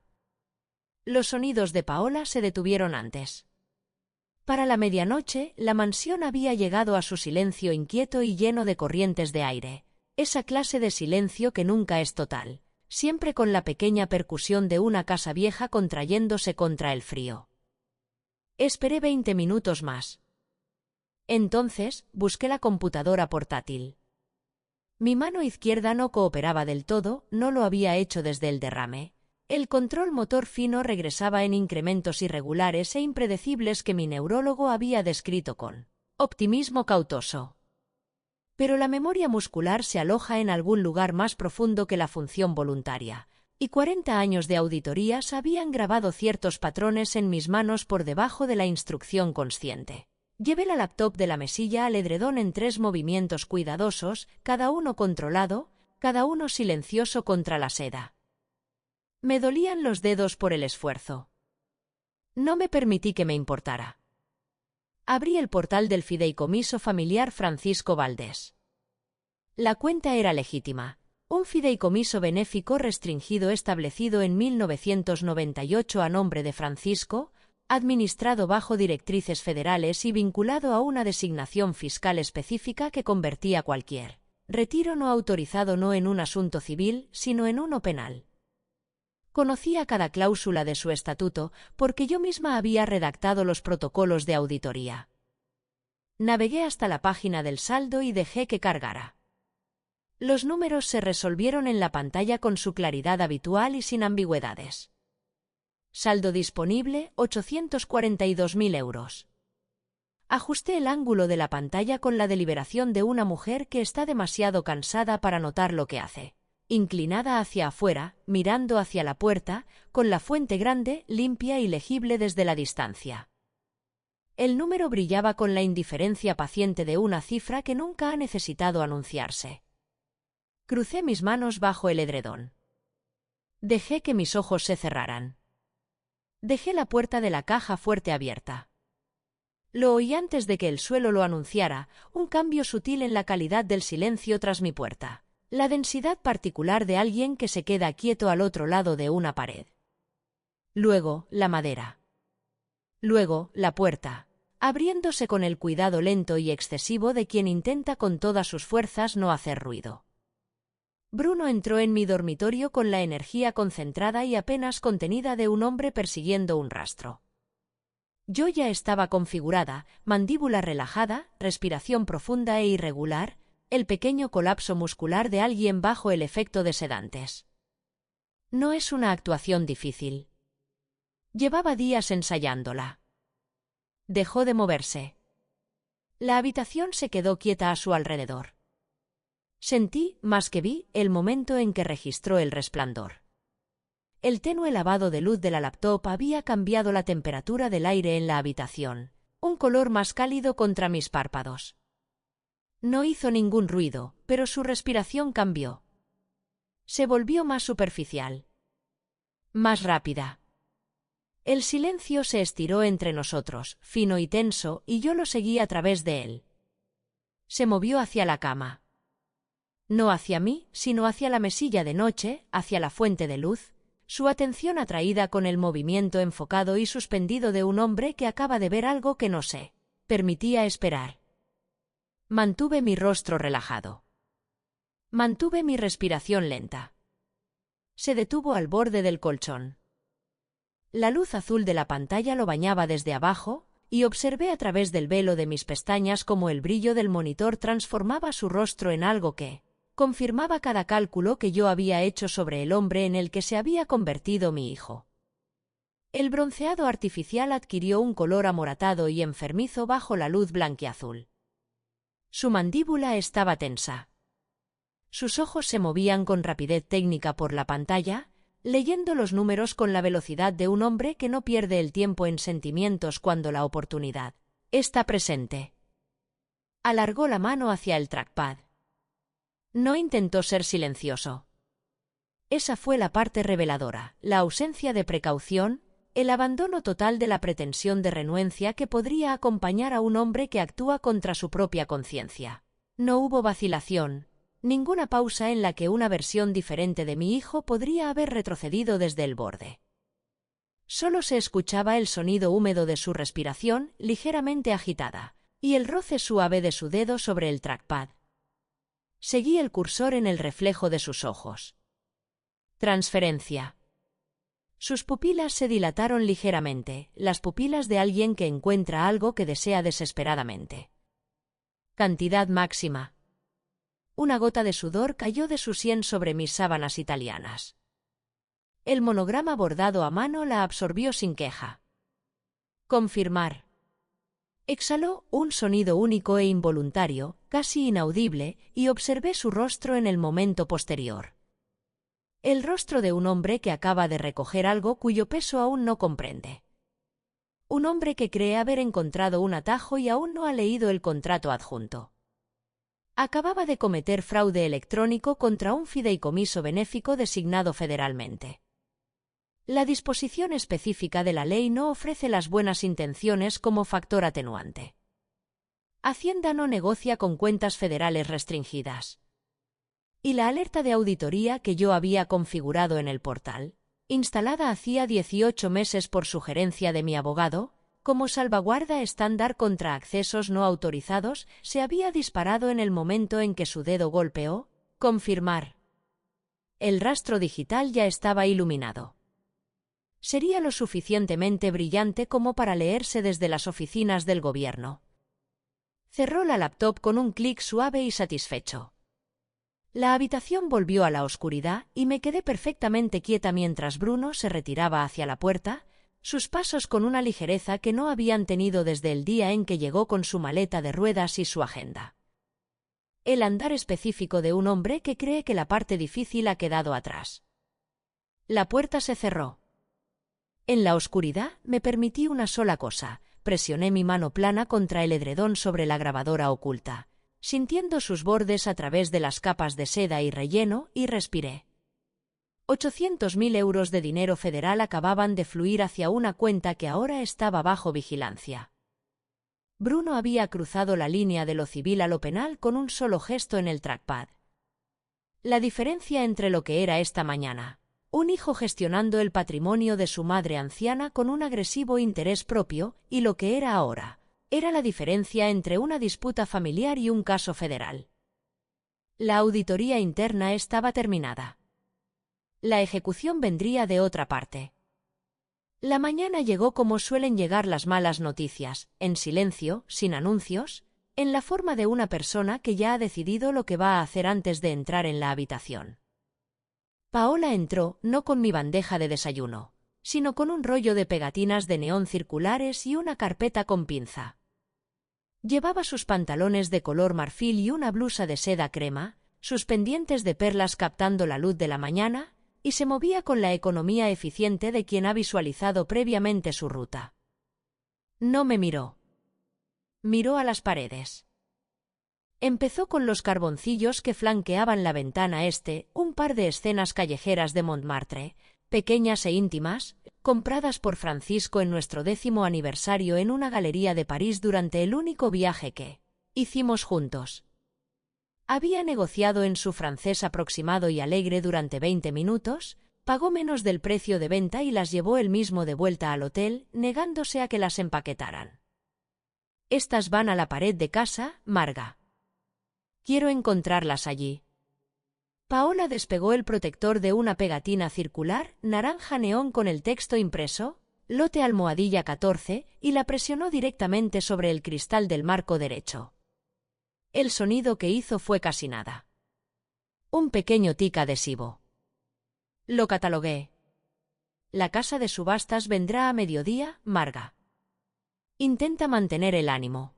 S1: Los sonidos de Paola se detuvieron antes. Para la medianoche, la mansión había llegado a su silencio inquieto y lleno de corrientes de aire, esa clase de silencio que nunca es total, siempre con la pequeña percusión de una casa vieja contrayéndose contra el frío. Esperé 20 minutos más. Entonces, busqué la computadora portátil. Mi mano izquierda no cooperaba del todo, no lo había hecho desde el derrame. El control motor fino regresaba en incrementos irregulares e impredecibles que mi neurólogo había descrito con optimismo cautoso. Pero la memoria muscular se aloja en algún lugar más profundo que la función voluntaria, y 40 años de auditorías habían grabado ciertos patrones en mis manos por debajo de la instrucción consciente. Llevé la laptop de la mesilla al edredón en 3 movimientos cuidadosos, cada uno controlado, cada uno silencioso contra la seda. Me dolían los dedos por el esfuerzo. No me permití que me importara. Abrí el portal del fideicomiso familiar Francisco Valdés. La cuenta era legítima, un fideicomiso benéfico restringido establecido en 1998 a nombre de Francisco, administrado bajo directrices federales y vinculado a una designación fiscal específica que convertía cualquier retiro no autorizado no en un asunto civil, sino en uno penal. Conocía cada cláusula de su estatuto porque yo misma había redactado los protocolos de auditoría. Navegué hasta la página del saldo y dejé que cargara. Los números se resolvieron en la pantalla con su claridad habitual y sin ambigüedades. Saldo disponible, 842.000 euros. Ajusté el ángulo de la pantalla con la deliberación de una mujer que está demasiado cansada para notar lo que hace. Inclinada hacia afuera, mirando hacia la puerta, con la fuente grande, limpia y legible desde la distancia. El número brillaba con la indiferencia paciente de una cifra que nunca ha necesitado anunciarse. Crucé mis manos bajo el edredón. Dejé que mis ojos se cerraran. Dejé la puerta de la caja fuerte abierta. Lo oí antes de que el suelo lo anunciara, un cambio sutil en la calidad del silencio tras mi puerta. La densidad particular de alguien que se queda quieto al otro lado de una pared. Luego, la madera. Luego, la puerta, abriéndose con el cuidado lento y excesivo de quien intenta con todas sus fuerzas no hacer ruido. Bruno entró en mi dormitorio con la energía concentrada y apenas contenida de un hombre persiguiendo un rastro. Yo ya estaba configurada, mandíbula relajada, respiración profunda e irregular, el pequeño colapso muscular de alguien bajo el efecto de sedantes. No es una actuación difícil. Llevaba días ensayándola. Dejó de moverse. La habitación se quedó quieta a su alrededor. Sentí, más que vi, el momento en que registró el resplandor. El tenue lavado de luz de la laptop había cambiado la temperatura del aire en la habitación, un color más cálido contra mis párpados. No hizo ningún ruido, pero su respiración cambió. Se volvió más superficial. Más rápida. El silencio se estiró entre nosotros, fino y tenso, y yo lo seguí a través de él. Se movió hacia la cama. No hacia mí, sino hacia la mesilla de noche, hacia la fuente de luz, su atención atraída con el movimiento enfocado y suspendido de un hombre que acaba de ver algo que no sé. Permitía esperar. Mantuve mi rostro relajado. Mantuve mi respiración lenta. Se detuvo al borde del colchón. La luz azul de la pantalla lo bañaba desde abajo, y observé a través del velo de mis pestañas cómo el brillo del monitor transformaba su rostro en algo que confirmaba cada cálculo que yo había hecho sobre el hombre en el que se había convertido mi hijo. El bronceado artificial adquirió un color amoratado y enfermizo bajo la luz blanquiazul. Su mandíbula estaba tensa. Sus ojos se movían con rapidez técnica por la pantalla, leyendo los números con la velocidad de un hombre que no pierde el tiempo en sentimientos cuando la oportunidad está presente. Alargó la mano hacia el trackpad. No intentó ser silencioso. Esa fue la parte reveladora, la ausencia de precaución, el abandono total de la pretensión de renuencia que podría acompañar a un hombre que actúa contra su propia conciencia. No hubo vacilación. Ninguna pausa en la que una versión diferente de mi hijo podría haber retrocedido desde el borde. Solo se escuchaba el sonido húmedo de su respiración, ligeramente agitada, y el roce suave de su dedo sobre el trackpad. Seguí el cursor en el reflejo de sus ojos. Transferencia. Sus pupilas se dilataron ligeramente, las pupilas de alguien que encuentra algo que desea desesperadamente. Cantidad máxima. Una gota de sudor cayó de su sien sobre mis sábanas italianas. El monograma bordado a mano la absorbió sin queja. Confirmar. Exhaló un sonido único e involuntario, casi inaudible, y observé su rostro en el momento posterior. El rostro de un hombre que acaba de recoger algo cuyo peso aún no comprende. Un hombre que cree haber encontrado un atajo y aún no ha leído el contrato adjunto. Acababa de cometer fraude electrónico contra un fideicomiso benéfico designado federalmente. La disposición específica de la ley no ofrece las buenas intenciones como factor atenuante. Hacienda no negocia con cuentas federales restringidas. Y la alerta de auditoría que yo había configurado en el portal, instalada hacía 18 meses por sugerencia de mi abogado, como salvaguarda estándar contra accesos no autorizados, se había disparado en el momento en que su dedo golpeó, confirmar. El rastro digital ya estaba iluminado. Sería lo suficientemente brillante como para leerse desde las oficinas del gobierno. Cerró la laptop con un clic suave y satisfecho. La habitación volvió a la oscuridad y me quedé perfectamente quieta mientras Bruno se retiraba hacia la puerta, sus pasos con una ligereza que no habían tenido desde el día en que llegó con su maleta de ruedas y su agenda. El andar específico de un hombre que cree que la parte difícil ha quedado atrás. La puerta se cerró. En la oscuridad me permití una sola cosa, presioné mi mano plana contra el edredón sobre la grabadora oculta, sintiendo sus bordes a través de las capas de seda y relleno, y respiré. 800.000 euros de dinero federal acababan de fluir hacia una cuenta que ahora estaba bajo vigilancia. Bruno había cruzado la línea de lo civil a lo penal con un solo gesto en el trackpad. La diferencia entre lo que era esta mañana, un hijo gestionando el patrimonio de su madre anciana con un agresivo interés propio, y lo que era ahora, era la diferencia entre una disputa familiar y un caso federal. La auditoría interna estaba terminada. La ejecución vendría de otra parte. La mañana llegó como suelen llegar las malas noticias, en silencio, sin anuncios, en la forma de una persona que ya ha decidido lo que va a hacer antes de entrar en la habitación. Paola entró, no con mi bandeja de desayuno, sino con un rollo de pegatinas de neón circulares y una carpeta con pinza. Llevaba sus pantalones de color marfil y una blusa de seda crema, sus pendientes de perlas captando la luz de la mañana, y se movía con la economía eficiente de quien ha visualizado previamente su ruta. No me miró. Miró a las paredes. Empezó con los carboncillos que flanqueaban la ventana este, un par de escenas callejeras de Montmartre, pequeñas e íntimas, compradas por Francisco en nuestro 10º aniversario en una galería de París durante el único viaje que hicimos juntos. Había negociado en su francés aproximado y alegre durante 20 minutos, pagó menos del precio de venta y las llevó él mismo de vuelta al hotel, negándose a que las empaquetaran. Estas van a la pared de casa, Marga. Quiero encontrarlas allí. Paola despegó el protector de una pegatina circular, naranja neón con el texto impreso, lote almohadilla 14, y la presionó directamente sobre el cristal del marco derecho. El sonido que hizo fue casi nada. Un pequeño tic adhesivo. Lo catalogué. La casa de subastas vendrá a mediodía, Marga. Intenta mantener el ánimo.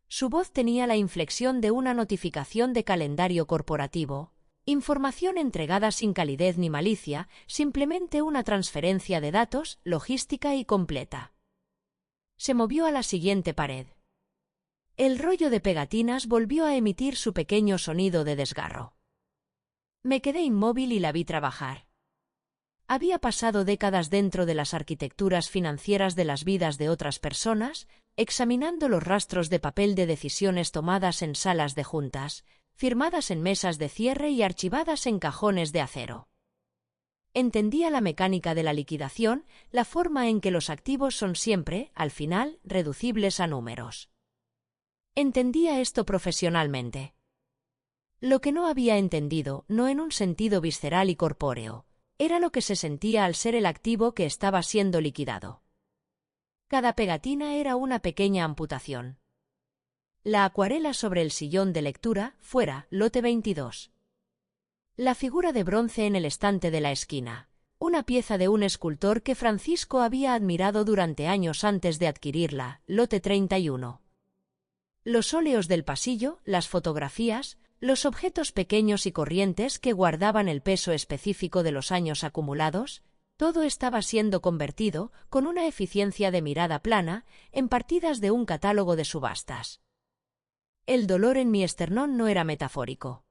S1: Su voz tenía la inflexión de una notificación de calendario corporativo, información entregada sin calidez ni malicia, simplemente una transferencia de datos, logística y completa. Se movió a la siguiente pared. El rollo de pegatinas volvió a emitir su pequeño sonido de desgarro. Me quedé inmóvil y la vi trabajar. Había pasado décadas dentro de las arquitecturas financieras de las vidas de otras personas, examinando los rastros de papel de decisiones tomadas en salas de juntas, firmadas en mesas de cierre y archivadas en cajones de acero. Entendía la mecánica de la liquidación, la forma en que los activos son siempre, al final, reducibles a números. Entendía esto profesionalmente. Lo que no había entendido, no en un sentido visceral y corpóreo, era lo que se sentía al ser el activo que estaba siendo liquidado. Cada pegatina era una pequeña amputación. La acuarela sobre el sillón de lectura, fuera, lote 22. La figura de bronce en el estante de la esquina, una pieza de un escultor que Francisco había admirado durante años antes de adquirirla, lote 31. Los óleos del pasillo, las fotografías, los objetos pequeños y corrientes que guardaban el peso específico de los años acumulados, todo estaba siendo convertido, con una eficiencia de mirada plana, en partidas de un catálogo de subastas. El dolor en mi esternón no era metafórico.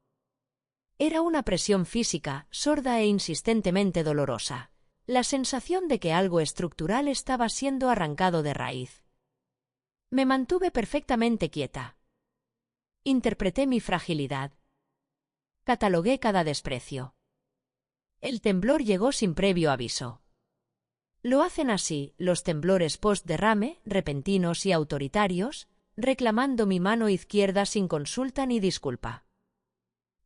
S1: Era una presión física, sorda e insistentemente dolorosa, la sensación de que algo estructural estaba siendo arrancado de raíz. Me mantuve perfectamente quieta. Interpreté mi fragilidad. Catalogué cada desprecio. El temblor llegó sin previo aviso. Lo hacen así, los temblores post-derrame, repentinos y autoritarios, reclamando mi mano izquierda sin consulta ni disculpa.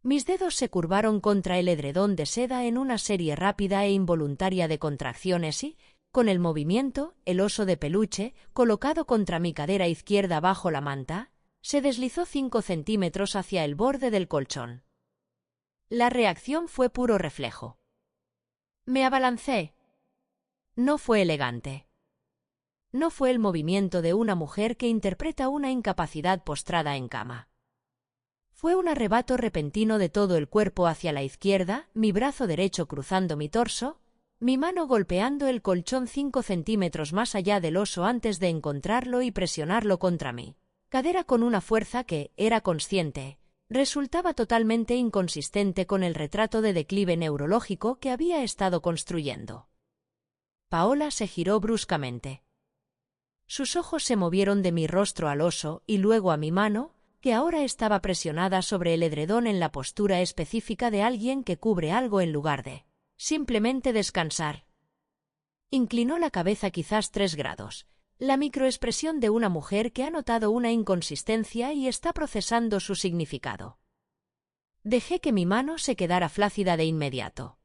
S1: Mis dedos se curvaron contra el edredón de seda en una serie rápida e involuntaria de contracciones y, con el movimiento, el oso de peluche, colocado contra mi cadera izquierda bajo la manta, se deslizó 5 centímetros hacia el borde del colchón. La reacción fue puro reflejo. Me abalancé. No fue elegante. No fue el movimiento de una mujer que interpreta una incapacidad postrada en cama. Fue un arrebato repentino de todo el cuerpo hacia la izquierda, mi brazo derecho cruzando mi torso, mi mano golpeando el colchón 5 centímetros más allá del oso antes de encontrarlo y presionarlo contra mí. Cadera con una fuerza que, era consciente, resultaba totalmente inconsistente con el retrato de declive neurológico que había estado construyendo. Paola se giró bruscamente. Sus ojos se movieron de mi rostro al oso y luego a mi mano, que ahora estaba presionada sobre el edredón en la postura específica de alguien que cubre algo en lugar de simplemente descansar. Inclinó la cabeza quizás 3 grados, la microexpresión de una mujer que ha notado una inconsistencia y está procesando su significado. Dejé que mi mano se quedara flácida de inmediato.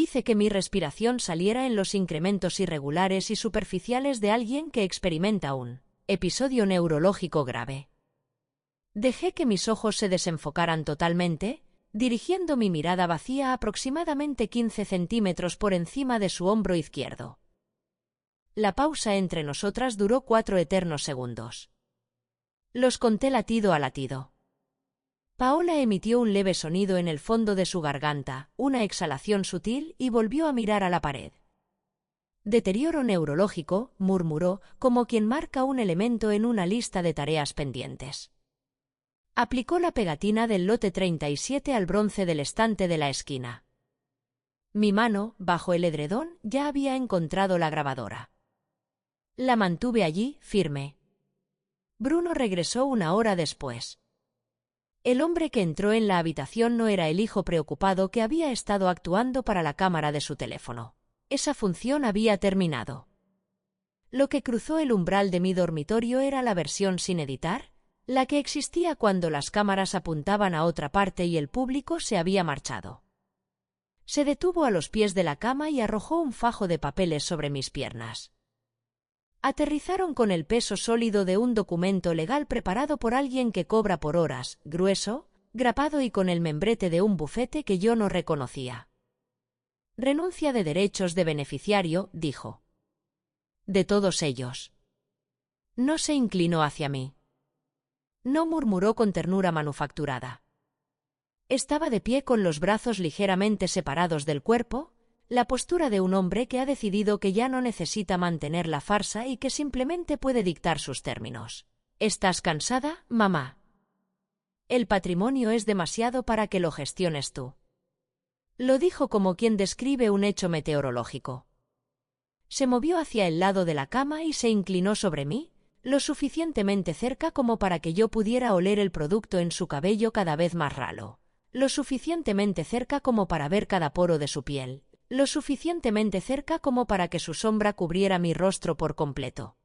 S1: Hice que mi respiración saliera en los incrementos irregulares y superficiales de alguien que experimenta un episodio neurológico grave. Dejé que mis ojos se desenfocaran totalmente, dirigiendo mi mirada vacía aproximadamente 15 centímetros por encima de su hombro izquierdo. La pausa entre nosotras duró 4 eternos segundos. Los conté latido a latido. Paola emitió un leve sonido en el fondo de su garganta, una exhalación sutil, y volvió a mirar a la pared. Deterioro neurológico, murmuró, como quien marca un elemento en una lista de tareas pendientes. Aplicó la pegatina del lote 37 al bronce del estante de la esquina. Mi mano, bajo el edredón, ya había encontrado la grabadora. La mantuve allí, firme. Bruno regresó 1 hora después. El hombre que entró en la habitación no era el hijo preocupado que había estado actuando para la cámara de su teléfono. Esa función había terminado. Lo que cruzó el umbral de mi dormitorio era la versión sin editar, la que existía cuando las cámaras apuntaban a otra parte y el público se había marchado. Se detuvo a los pies de la cama y arrojó un fajo de papeles sobre mis piernas. Aterrizaron con el peso sólido de un documento legal preparado por alguien que cobra por horas, grueso, grapado y con el membrete de un bufete que yo no reconocía. Renuncia de derechos de beneficiario, dijo. De todos ellos. No se inclinó hacia mí. No murmuró con ternura manufacturada. Estaba de pie con los brazos ligeramente separados del cuerpo, la postura de un hombre que ha decidido que ya no necesita mantener la farsa y que simplemente puede dictar sus términos. ¿Estás cansada, mamá? El patrimonio es demasiado para que lo gestiones tú. Lo dijo como quien describe un hecho meteorológico. Se movió hacia el lado de la cama y se inclinó sobre mí, lo suficientemente cerca como para que yo pudiera oler el producto en su cabello cada vez más ralo, lo suficientemente cerca como para ver cada poro de su piel, lo suficientemente cerca como para que su sombra cubriera mi rostro por completo.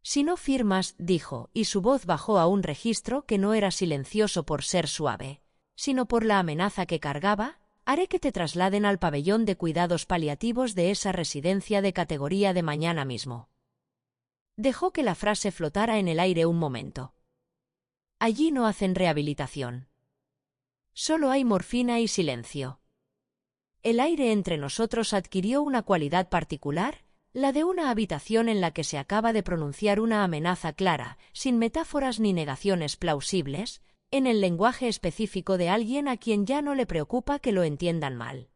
S1: Si no firmas, dijo, y su voz bajó a un registro que no era silencioso por ser suave, sino por la amenaza que cargaba, haré que te trasladen al pabellón de cuidados paliativos de esa residencia de categoría de mañana mismo. Dejó que la frase flotara en el aire un momento. Allí no hacen rehabilitación. Solo hay morfina y silencio. El aire entre nosotros adquirió una cualidad particular, la de una habitación en la que se acaba de pronunciar una amenaza clara, sin metáforas ni negaciones plausibles, en el lenguaje específico de alguien a quien ya no le preocupa que lo entiendan mal.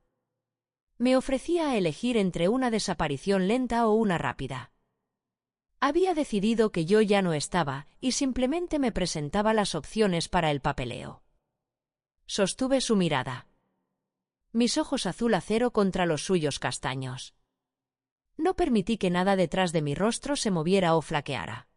S1: Me ofrecía a elegir entre una desaparición lenta o una rápida. Había decidido que yo ya no estaba, y simplemente me presentaba las opciones para el papeleo. Sostuve su mirada. Mis ojos azul acero contra los suyos castaños. No permití que nada detrás de mi rostro se moviera o flaqueara.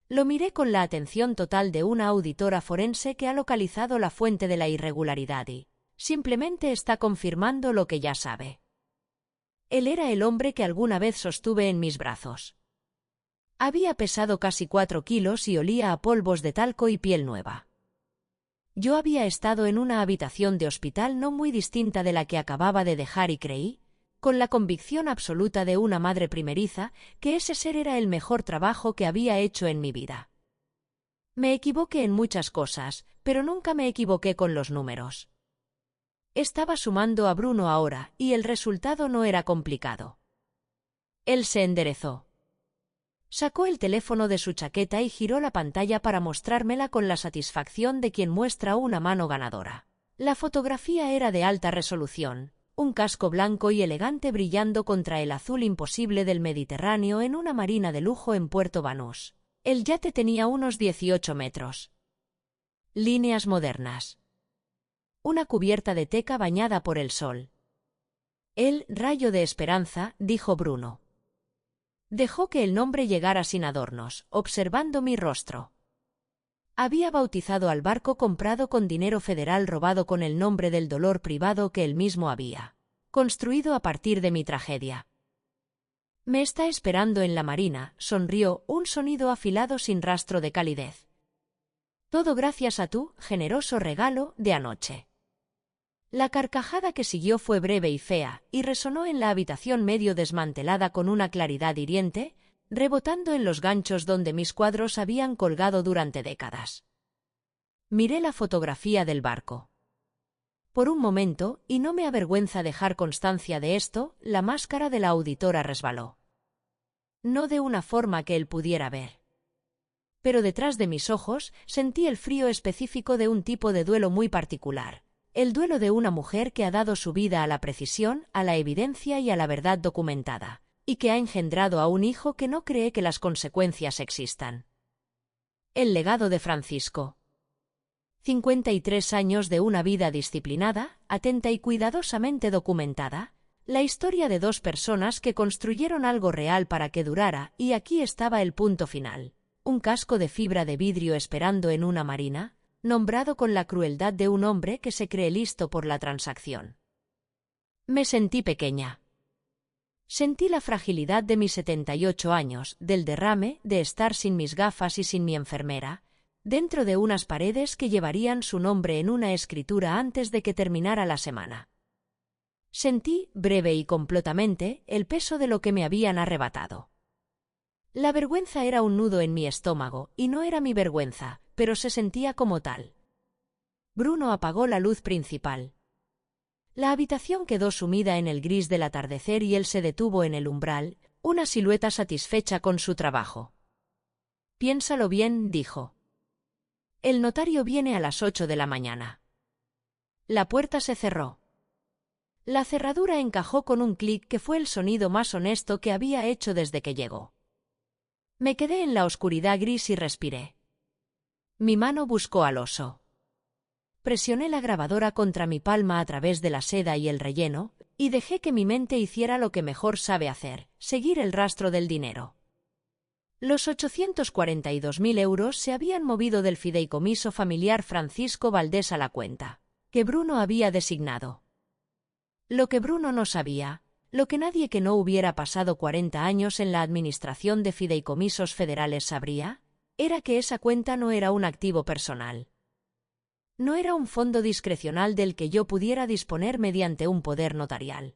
S1: Lo miré con la atención total de una auditora forense que ha localizado la fuente de la irregularidad y simplemente está confirmando lo que ya sabe. Él era el hombre que alguna vez sostuve en mis brazos. Había pesado casi 4 kilos y olía a polvos de talco y piel nueva. Yo había estado en una habitación de hospital no muy distinta de la que acababa de dejar y creí, con la convicción absoluta de una madre primeriza, que ese ser era el mejor trabajo que había hecho en mi vida. Me equivoqué en muchas cosas, pero nunca me equivoqué con los números. Estaba sumando a Bruno ahora, y el resultado no era complicado. Él se enderezó. Sacó el teléfono de su chaqueta y giró la pantalla para mostrármela con la satisfacción de quien muestra una mano ganadora. La fotografía era de alta resolución, un casco blanco y elegante brillando contra el azul imposible del Mediterráneo en una marina de lujo en Puerto Banús. El yate tenía unos 18 metros. Líneas modernas. Una cubierta de teca bañada por el sol. El rayo de esperanza, dijo Bruno. Dejó que el nombre llegara sin adornos, observando mi rostro. Había bautizado al barco comprado con dinero federal robado con el nombre del dolor privado que él mismo había construido a partir de mi tragedia. Me está esperando en la marina, sonrió, un sonido afilado sin rastro de calidez. Todo gracias a tu generoso regalo de anoche. La carcajada que siguió fue breve y fea, y resonó en la habitación medio desmantelada con una claridad hiriente, rebotando en los ganchos donde mis cuadros habían colgado durante décadas. Miré la fotografía del barco. Por un momento, y no me avergüenza dejar constancia de esto, la máscara de la auditora resbaló. No de una forma que él pudiera ver. Pero detrás de mis ojos sentí el frío específico de un tipo de duelo muy particular. El duelo de una mujer que ha dado su vida a la precisión, a la evidencia y a la verdad documentada, y que ha engendrado a un hijo que no cree que las consecuencias existan. El legado de Francisco. 53 años de una vida disciplinada, atenta y cuidadosamente documentada, la historia de dos personas que construyeron algo real para que durara, y aquí estaba el punto final. Un casco de fibra de vidrio esperando en una marina, nombrado con la crueldad de un hombre que se cree listo por la transacción. Me sentí pequeña. Sentí la fragilidad de mis 78 años, del derrame, de estar sin mis gafas y sin mi enfermera, dentro de unas paredes que llevarían su nombre en una escritura antes de que terminara la semana. Sentí, breve y completamente, el peso de lo que me habían arrebatado. La vergüenza era un nudo en mi estómago, y no era mi vergüenza, pero se sentía como tal. Bruno apagó la luz principal. La habitación quedó sumida en el gris del atardecer y él se detuvo en el umbral, una silueta satisfecha con su trabajo. «Piénsalo bien», dijo. «El notario viene a las 8 de la mañana». La puerta se cerró. La cerradura encajó con un clic que fue el sonido más honesto que había hecho desde que llegó. Me quedé en la oscuridad gris y respiré. Mi mano buscó al oso. Presioné la grabadora contra mi palma a través de la seda y el relleno, y dejé que mi mente hiciera lo que mejor sabe hacer, seguir el rastro del dinero. Los 842.000 euros se habían movido del fideicomiso familiar Francisco Valdés a la cuenta que Bruno había designado. Lo que Bruno no sabía, lo que nadie que no hubiera pasado 40 años en la administración de fideicomisos federales sabría, era que esa cuenta no era un activo personal. No era un fondo discrecional del que yo pudiera disponer mediante un poder notarial.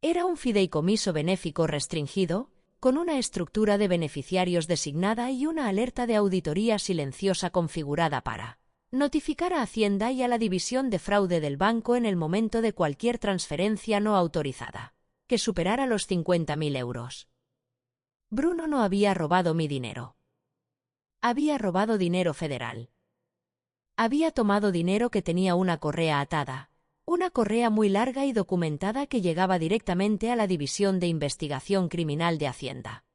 S1: Era un fideicomiso benéfico restringido, con una estructura de beneficiarios designada y una alerta de auditoría silenciosa configurada para notificar a Hacienda y a la división de fraude del banco en el momento de cualquier transferencia no autorizada, que superara los 50.000 euros. Bruno no había robado mi dinero. Había robado dinero federal. Había tomado dinero que tenía una correa atada, una correa muy larga y documentada que llegaba directamente a la División de Investigación Criminal de Hacienda.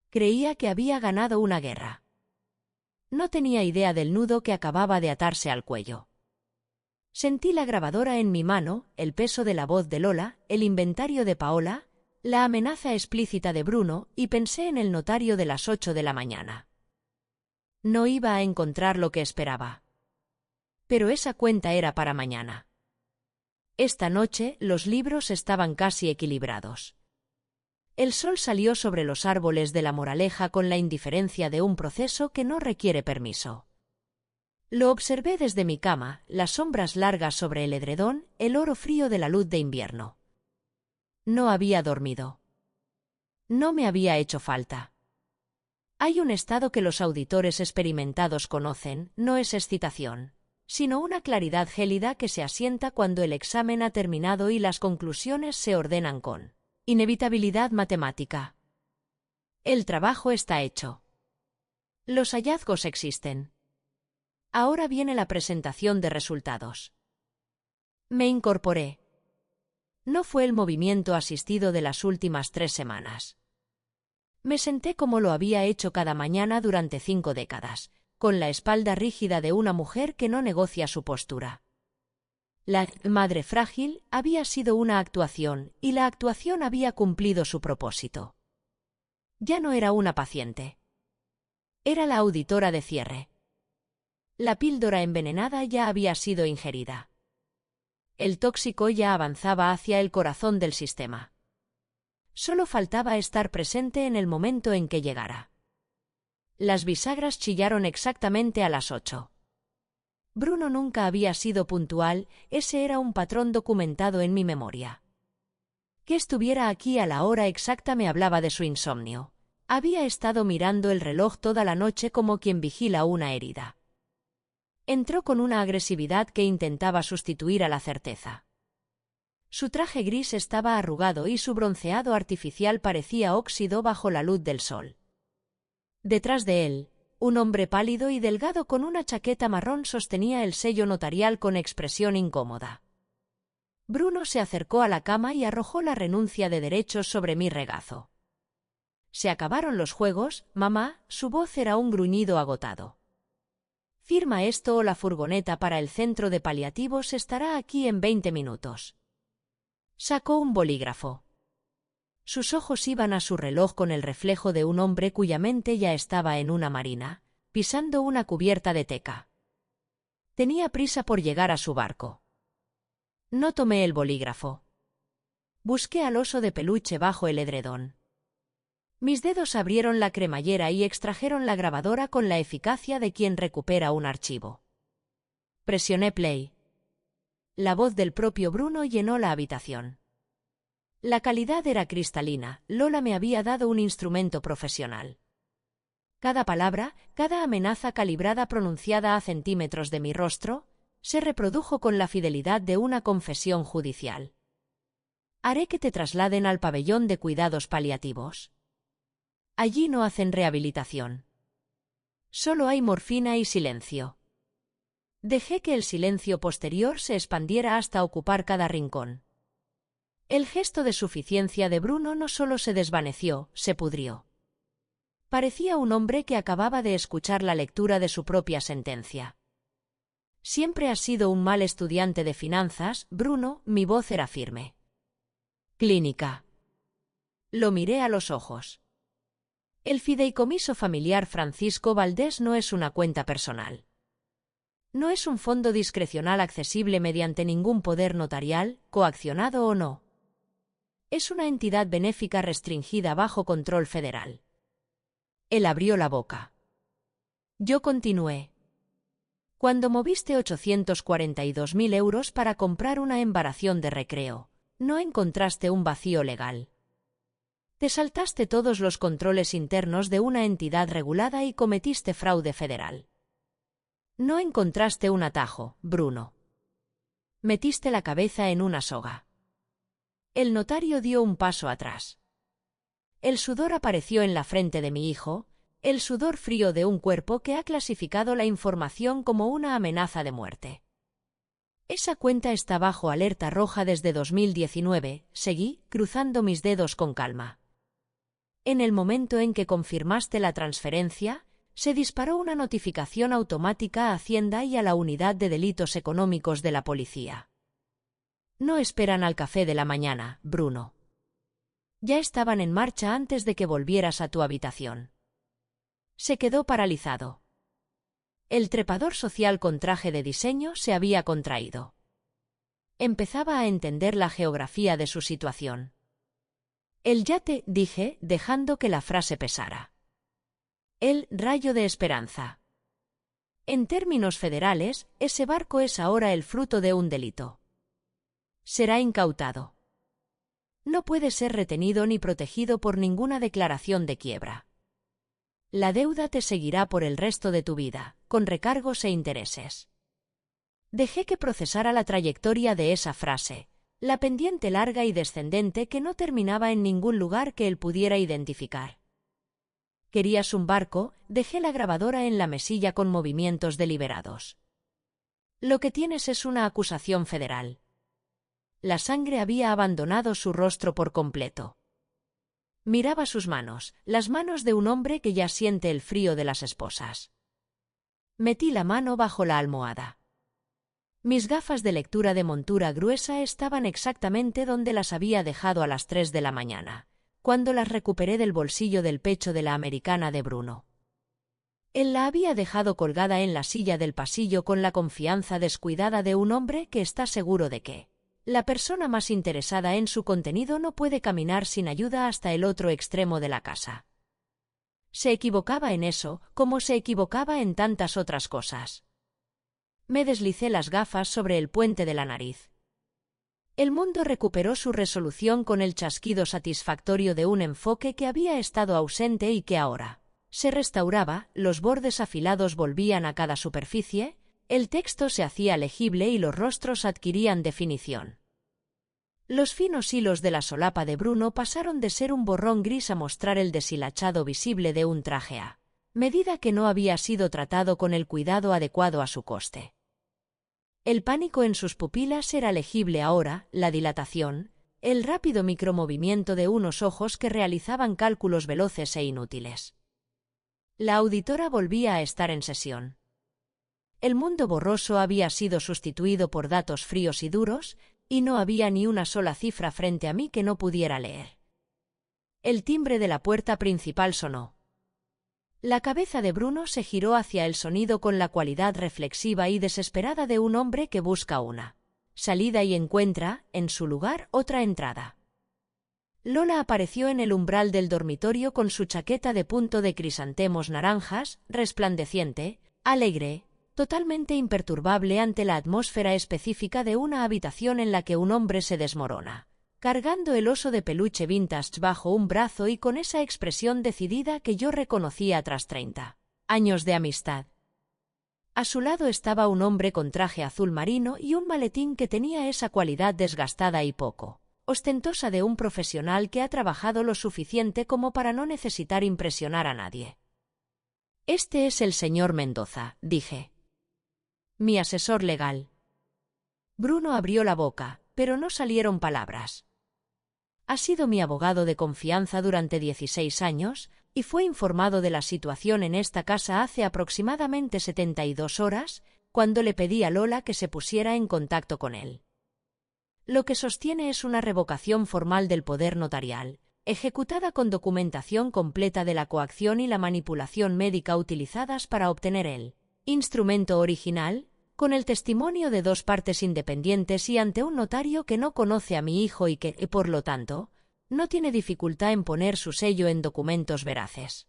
S1: Creía que había ganado una guerra. No tenía idea del nudo que acababa de atarse al cuello. Sentí la grabadora en mi mano, el peso de la voz de Lola, el inventario de Paola, la amenaza explícita de Bruno, y pensé en el notario de las 8 de la mañana. No iba a encontrar lo que esperaba. Pero esa cuenta era para mañana. Esta noche los libros estaban casi equilibrados. El sol salió sobre los árboles de La Moraleja con la indiferencia de un proceso que no requiere permiso. Lo observé desde mi cama, las sombras largas sobre el edredón, el oro frío de la luz de invierno. No había dormido. No me había hecho falta. Hay un estado que los auditores experimentados conocen, no es excitación, sino una claridad gélida que se asienta cuando el examen ha terminado y las conclusiones se ordenan con inevitabilidad matemática. El trabajo está hecho. Los hallazgos existen. Ahora viene la presentación de resultados. Me incorporé. No fue el movimiento asistido de las últimas 3 semanas. Me senté como lo había hecho cada mañana durante 5 décadas, con la espalda rígida de una mujer que no negocia su postura. La madre frágil había sido una actuación, y la actuación había cumplido su propósito. Ya no era una paciente. Era la auditora de cierre. La píldora envenenada ya había sido ingerida. El tóxico ya avanzaba hacia el corazón del sistema. Solo faltaba estar presente en el momento en que llegara. Las bisagras chillaron exactamente a las 8. Bruno nunca había sido puntual, ese era un patrón documentado en mi memoria. Que estuviera aquí a la hora exacta me hablaba de su insomnio. Había estado mirando el reloj toda la noche como quien vigila una herida. Entró con una agresividad que intentaba sustituir a la certeza. Su traje gris estaba arrugado y su bronceado artificial parecía óxido bajo la luz del sol. Detrás de él, un hombre pálido y delgado con una chaqueta marrón sostenía el sello notarial con expresión incómoda. Bruno se acercó a la cama y arrojó la renuncia de derechos sobre mi regazo. Se acabaron los juegos, mamá, su voz era un gruñido agotado. Firma esto o la furgoneta para el centro de paliativos estará aquí en 20 minutos. Sacó un bolígrafo. Sus ojos iban a su reloj con el reflejo de un hombre cuya mente ya estaba en una marina, pisando una cubierta de teca. Tenía prisa por llegar a su barco. No tomé el bolígrafo. Busqué al oso de peluche bajo el edredón. Mis dedos abrieron la cremallera y extrajeron la grabadora con la eficacia de quien recupera un archivo. Presioné play. La voz del propio Bruno llenó la habitación. La calidad era cristalina, Lola me había dado un instrumento profesional. Cada palabra, cada amenaza calibrada pronunciada a centímetros de mi rostro, se reprodujo con la fidelidad de una confesión judicial. Haré que te trasladen al pabellón de cuidados paliativos. Allí no hacen rehabilitación. Solo hay morfina y silencio. Dejé que el silencio posterior se expandiera hasta ocupar cada rincón. El gesto de suficiencia de Bruno no solo se desvaneció, se pudrió. Parecía un hombre que acababa de escuchar la lectura de su propia sentencia. Siempre has sido un mal estudiante de finanzas, Bruno, mi voz era firme. Clínica. Lo miré a los ojos. El fideicomiso familiar Francisco Valdés no es una cuenta personal. No es un fondo discrecional accesible mediante ningún poder notarial, coaccionado o no. Es una entidad benéfica restringida bajo control federal. Él abrió la boca. Yo continué. Cuando moviste 842.000 euros para comprar una embaración de recreo, no encontraste un vacío legal. Te saltaste todos los controles internos de una entidad regulada y cometiste fraude federal. No encontraste un atajo, Bruno. Metiste la cabeza en una soga. El notario dio un paso atrás. El sudor apareció en la frente de mi hijo, el sudor frío de un cuerpo que ha clasificado la información como una amenaza de muerte. Esa cuenta está bajo alerta roja desde 2019, seguí, cruzando mis dedos con calma. En el momento en que confirmaste la transferencia, se disparó una notificación automática a Hacienda y a la Unidad de Delitos Económicos de la Policía. No esperan al café de la mañana, Bruno. Ya estaban en marcha antes de que volvieras a tu habitación. Se quedó paralizado. El trepador social con traje de diseño se había contraído. Empezaba a entender la geografía de su situación. El yate, dije, dejando que la frase pesara. El rayo de esperanza. En términos federales, ese barco es ahora el fruto de un delito. Será incautado. No puede ser retenido ni protegido por ninguna declaración de quiebra. La deuda te seguirá por el resto de tu vida, con recargos e intereses. Dejé que procesara la trayectoria de esa frase, la pendiente larga y descendente que no terminaba en ningún lugar que él pudiera identificar. ¿Querías un barco? Dejé la grabadora en la mesilla con movimientos deliberados. Lo que tienes es una acusación federal. La sangre había abandonado su rostro por completo. Miraba sus manos, las manos de un hombre que ya siente el frío de las esposas. Metí la mano bajo la almohada. Mis gafas de lectura de montura gruesa estaban exactamente donde las había dejado a las 3 de la mañana, cuando las recuperé del bolsillo del pecho de la americana de Bruno. Él la había dejado colgada en la silla del pasillo con la confianza descuidada de un hombre que está seguro de que la persona más interesada en su contenido no puede caminar sin ayuda hasta el otro extremo de la casa. Se equivocaba en eso, como se equivocaba en tantas otras cosas. Me deslicé las gafas sobre el puente de la nariz. El mundo recuperó su resolución con el chasquido satisfactorio de un enfoque que había estado ausente y que ahora se restauraba, los bordes afilados volvían a cada superficie, el texto se hacía legible y los rostros adquirían definición. Los finos hilos de la solapa de Bruno pasaron de ser un borrón gris a mostrar el deshilachado visible de un traje a medida que no había sido tratado con el cuidado adecuado a su coste. El pánico en sus pupilas era legible ahora, la dilatación, el rápido micromovimiento de unos ojos que realizaban cálculos veloces e inútiles. La auditora volvía a estar en sesión. El mundo borroso había sido sustituido por datos fríos y duros, y no había ni una sola cifra frente a mí que no pudiera leer. El timbre de la puerta principal sonó. La cabeza de Bruno se giró hacia el sonido con la cualidad reflexiva y desesperada de un hombre que busca una salida y encuentra, en su lugar, otra entrada. Lola apareció en el umbral del dormitorio con su chaqueta de punto de crisantemos naranjas, resplandeciente, alegre, totalmente imperturbable ante la atmósfera específica de una habitación en la que un hombre se desmorona, cargando el oso de peluche vintage bajo un brazo y con esa expresión decidida que yo reconocía tras 30 años de amistad. A su lado estaba un hombre con traje azul marino y un maletín que tenía esa cualidad desgastada y poco ostentosa de un profesional que ha trabajado lo suficiente como para no necesitar impresionar a nadie. «Este es el señor Mendoza», dije. «Mi asesor legal». Bruno abrió la boca, pero no salieron palabras. Ha sido mi abogado de confianza durante 16 años, y fue informado de la situación en esta casa hace aproximadamente 72 horas, cuando le pedí a Lola que se pusiera en contacto con él. Lo que sostiene es una revocación formal del poder notarial, ejecutada con documentación completa de la coacción y la manipulación médica utilizadas para obtener el instrumento original, con el testimonio de dos partes independientes y ante un notario que no conoce a mi hijo y que, por lo tanto, no tiene dificultad en poner su sello en documentos veraces.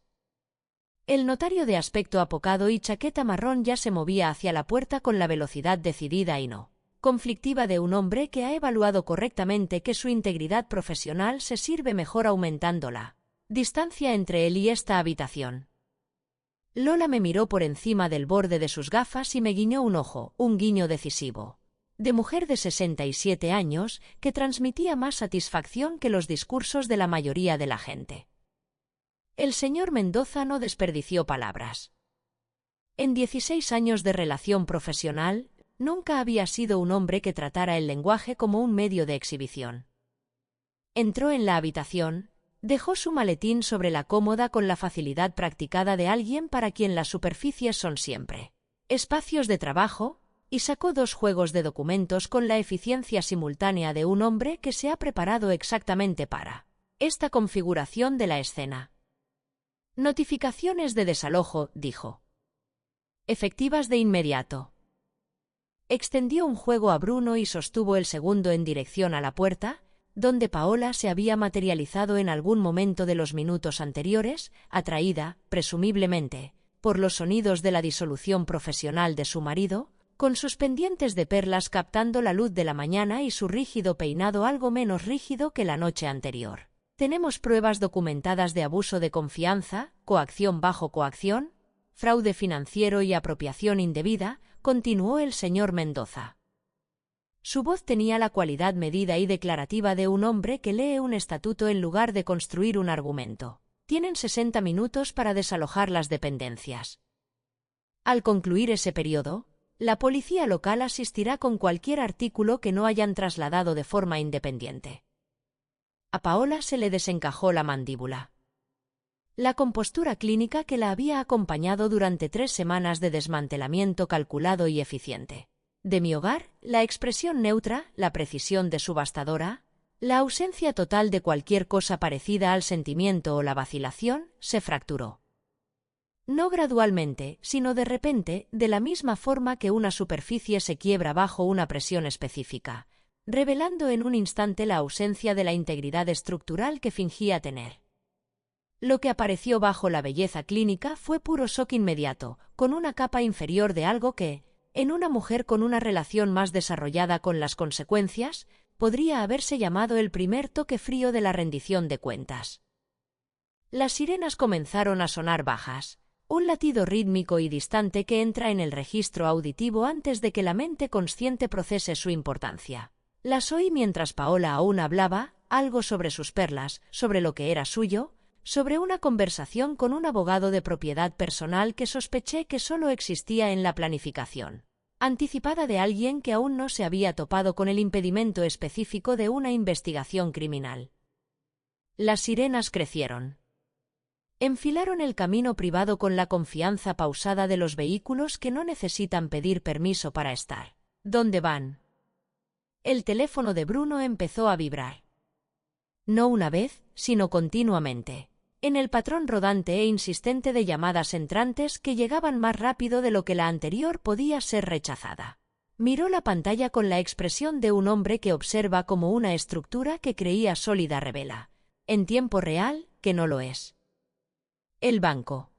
S1: El notario de aspecto apocado y chaqueta marrón ya se movía hacia la puerta con la velocidad decidida y no conflictiva de un hombre que ha evaluado correctamente que su integridad profesional se sirve mejor aumentando la distancia entre él y esta habitación. Lola me miró por encima del borde de sus gafas y me guiñó un ojo, un guiño decisivo, de mujer de 67 años, que transmitía más satisfacción que los discursos de la mayoría de la gente. El señor Mendoza no desperdició palabras. En 16 años de relación profesional, nunca había sido un hombre que tratara el lenguaje como un medio de exhibición. Entró en la habitación, dejó su maletín sobre la cómoda con la facilidad practicada de alguien para quien las superficies son siempre espacios de trabajo, y sacó 2 juegos de documentos con la eficiencia simultánea de un hombre que se ha preparado exactamente para esta configuración de la escena. «Notificaciones de desalojo», dijo. «Efectivas de inmediato». Extendió un juego a Bruno y sostuvo el segundo en dirección a la puerta, donde Paola se había materializado en algún momento de los minutos anteriores, atraída, presumiblemente, por los sonidos de la disolución profesional de su marido, con sus pendientes de perlas captando la luz de la mañana y su rígido peinado algo menos rígido que la noche anterior. «Tenemos pruebas documentadas de abuso de confianza, coacción bajo coacción, fraude financiero y apropiación indebida», continuó el señor Mendoza. Su voz tenía la cualidad medida y declarativa de un hombre que lee un estatuto en lugar de construir un argumento. Tienen 60 minutos para desalojar las dependencias. Al concluir ese periodo, la policía local asistirá con cualquier artículo que no hayan trasladado de forma independiente. A Paola se le desencajó la mandíbula. La compostura clínica que la había acompañado durante 3 semanas de desmantelamiento calculado y eficiente de mi hogar, la expresión neutra, la precisión de subastadora, la ausencia total de cualquier cosa parecida al sentimiento o la vacilación, se fracturó. No gradualmente, sino de repente, de la misma forma que una superficie se quiebra bajo una presión específica, revelando en un instante la ausencia de la integridad estructural que fingía tener. Lo que apareció bajo la belleza clínica fue puro shock inmediato, con una capa inferior de algo que, En una mujer con una relación más desarrollada con las consecuencias, podría haberse llamado el primer toque frío de la rendición de cuentas. Las sirenas comenzaron a sonar bajas, un latido rítmico y distante que entra en el registro auditivo antes de que la mente consciente procese su importancia. Las oí mientras Paola aún hablaba, algo sobre sus perlas, sobre lo que era suyo, sobre una conversación con un abogado de propiedad personal que sospeché que solo existía en la planificación anticipada de alguien que aún no se había topado con el impedimento específico de una investigación criminal. Las sirenas crecieron. Enfilaron el camino privado con la confianza pausada de los vehículos que no necesitan pedir permiso para estar. ¿Dónde van? El teléfono de Bruno empezó a vibrar. No una vez, sino continuamente, en el patrón rodante e insistente de llamadas entrantes que llegaban más rápido de lo que la anterior podía ser rechazada. Miró la pantalla con la expresión de un hombre que observa como una estructura que creía sólida revela, en tiempo real, que no lo es. El banco.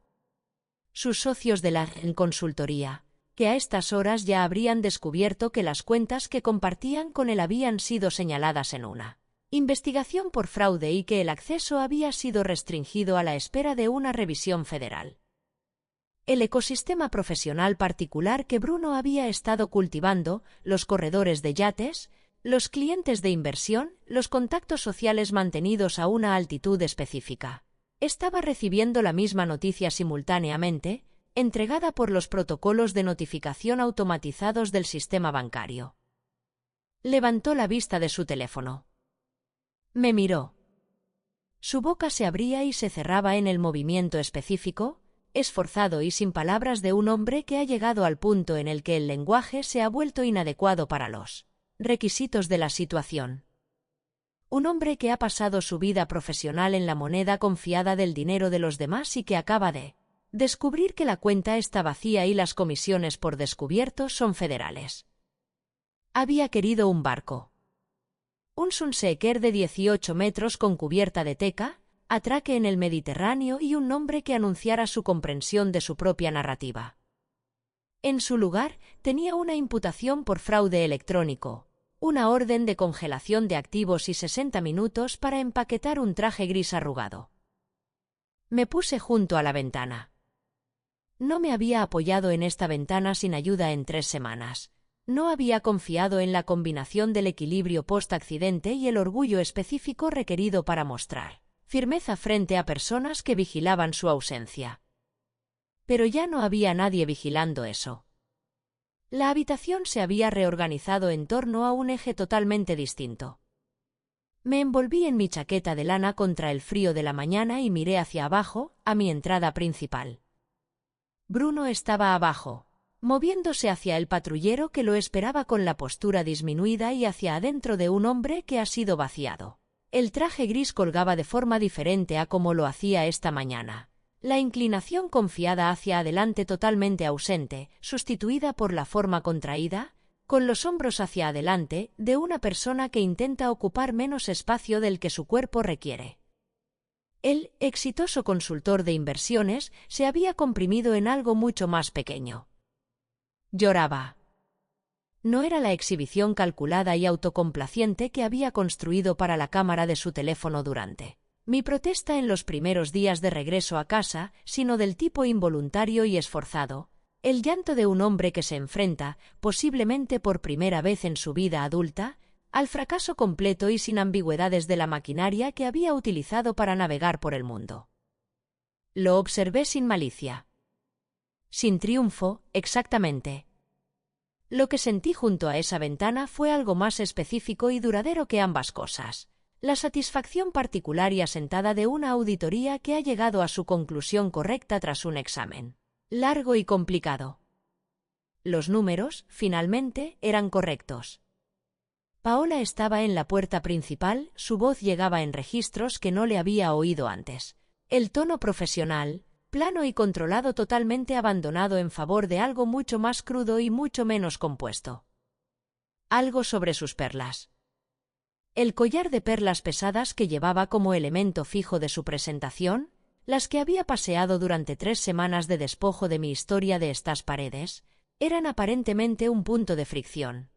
S1: Sus socios de la consultoría, que a estas horas ya habrían descubierto que las cuentas que compartían con él habían sido señaladas en una investigación por fraude y que el acceso había sido restringido a la espera de una revisión federal. El ecosistema profesional particular que Bruno había estado cultivando, los corredores de yates, los clientes de inversión, los contactos sociales mantenidos a una altitud específica, estaba recibiendo la misma noticia simultáneamente, entregada por los protocolos de notificación automatizados del sistema bancario. Levantó la vista de su teléfono. Me miró. Su boca se abría y se cerraba en el movimiento específico, esforzado y sin palabras de un hombre que ha llegado al punto en el que el lenguaje se ha vuelto inadecuado para los requisitos de la situación. Un hombre que ha pasado su vida profesional en la moneda confiada del dinero de los demás y que acaba de descubrir que la cuenta está vacía y las comisiones por descubierto son federales. Había querido un barco. Un Sunseeker de 18 metros con cubierta de teca, atraque en el Mediterráneo y un nombre que anunciara su comprensión de su propia narrativa. En su lugar, tenía una imputación por fraude electrónico, una orden de congelación de activos y 60 minutos para empaquetar un traje gris arrugado. Me puse junto a la ventana. No me había apoyado en esta ventana sin ayuda en 3 semanas. No había confiado en la combinación del equilibrio post-accidente y el orgullo específico requerido para mostrar firmeza frente a personas que vigilaban su ausencia. Pero ya no había nadie vigilando eso. La habitación se había reorganizado en torno a un eje totalmente distinto. Me envolví en mi chaqueta de lana contra el frío de la mañana y miré hacia abajo, a mi entrada principal. Bruno estaba abajo, moviéndose hacia el patrullero que lo esperaba con la postura disminuida y hacia adentro de un hombre que ha sido vaciado. El traje gris colgaba de forma diferente a como lo hacía esta mañana. La inclinación confiada hacia adelante totalmente ausente, sustituida por la forma contraída, con los hombros hacia adelante, de una persona que intenta ocupar menos espacio del que su cuerpo requiere. El exitoso consultor de inversiones se había comprimido en algo mucho más pequeño. Lloraba. No era la exhibición calculada y autocomplaciente que había construido para la cámara de su teléfono durante mi protesta en los primeros días de regreso a casa, sino del tipo involuntario y esforzado, el llanto de un hombre que se enfrenta, posiblemente por primera vez en su vida adulta, al fracaso completo y sin ambigüedades de la maquinaria que había utilizado para navegar por el mundo. Lo observé sin malicia. Sin triunfo, exactamente. Lo que sentí junto a esa ventana fue algo más específico y duradero que ambas cosas. La satisfacción particular y asentada de una auditoría que ha llegado a su conclusión correcta tras un examen largo y complicado. Los números, finalmente, eran correctos. Paola estaba en la puerta principal, su voz llegaba en registros que no le había oído antes. El tono profesional, plano y controlado, totalmente abandonado en favor de algo mucho más crudo y mucho menos compuesto. Algo sobre sus perlas. El collar de perlas pesadas que llevaba como elemento fijo de su presentación, las que había paseado durante 3 semanas de despojo de mi historia de estas paredes, Eran aparentemente un punto de fricción.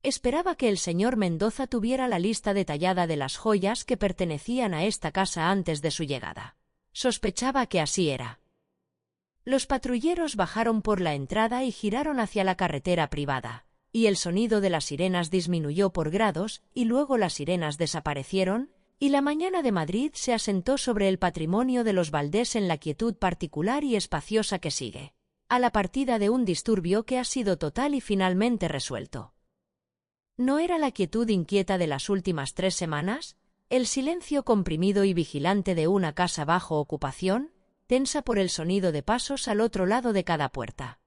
S1: Esperaba que el señor Mendoza tuviera la lista detallada de las joyas que pertenecían a esta casa antes de su llegada. Sospechaba que así era. Los patrulleros bajaron por la entrada y giraron hacia la carretera privada, y el sonido de las sirenas disminuyó por grados, y luego las sirenas desaparecieron, y la mañana de Madrid se asentó sobre el patrimonio de los Valdés en la quietud particular y espaciosa que sigue a la partida de un disturbio que ha sido total y finalmente resuelto. ¿No era la quietud inquieta de las últimas 3 semanas? El silencio comprimido y vigilante de una casa bajo ocupación, tensa por el sonido de pasos al otro lado de cada puerta.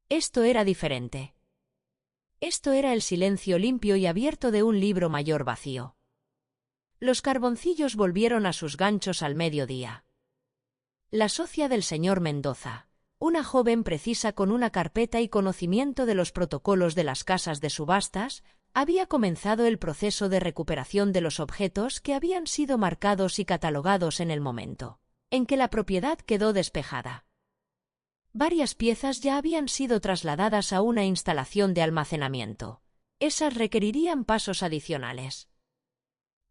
S1: Esto era diferente. Esto era el silencio limpio y abierto de un libro mayor vacío. Los carboncillos volvieron a sus ganchos al mediodía. La socia del señor Mendoza, una joven precisa con una carpeta y conocimiento de los protocolos de las casas de subastas, había comenzado el proceso de recuperación de los objetos que habían sido marcados y catalogados en el momento en que la propiedad quedó despejada. Varias piezas ya habían sido trasladadas a una instalación de almacenamiento. Esas requerirían pasos adicionales.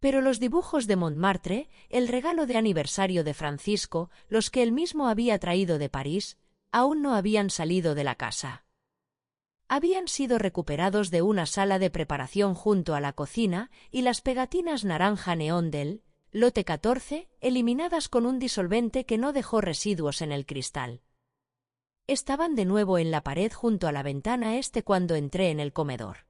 S1: Pero los dibujos de Montmartre, el regalo de aniversario de Francisco, los que él mismo había traído de París, aún no habían salido de la casa. Habían sido recuperados de una sala de preparación junto a la cocina y las pegatinas naranja neón del lote 14, eliminadas con un disolvente que no dejó residuos en el cristal. Estaban de nuevo en la pared junto a la ventana cuando entré en el comedor.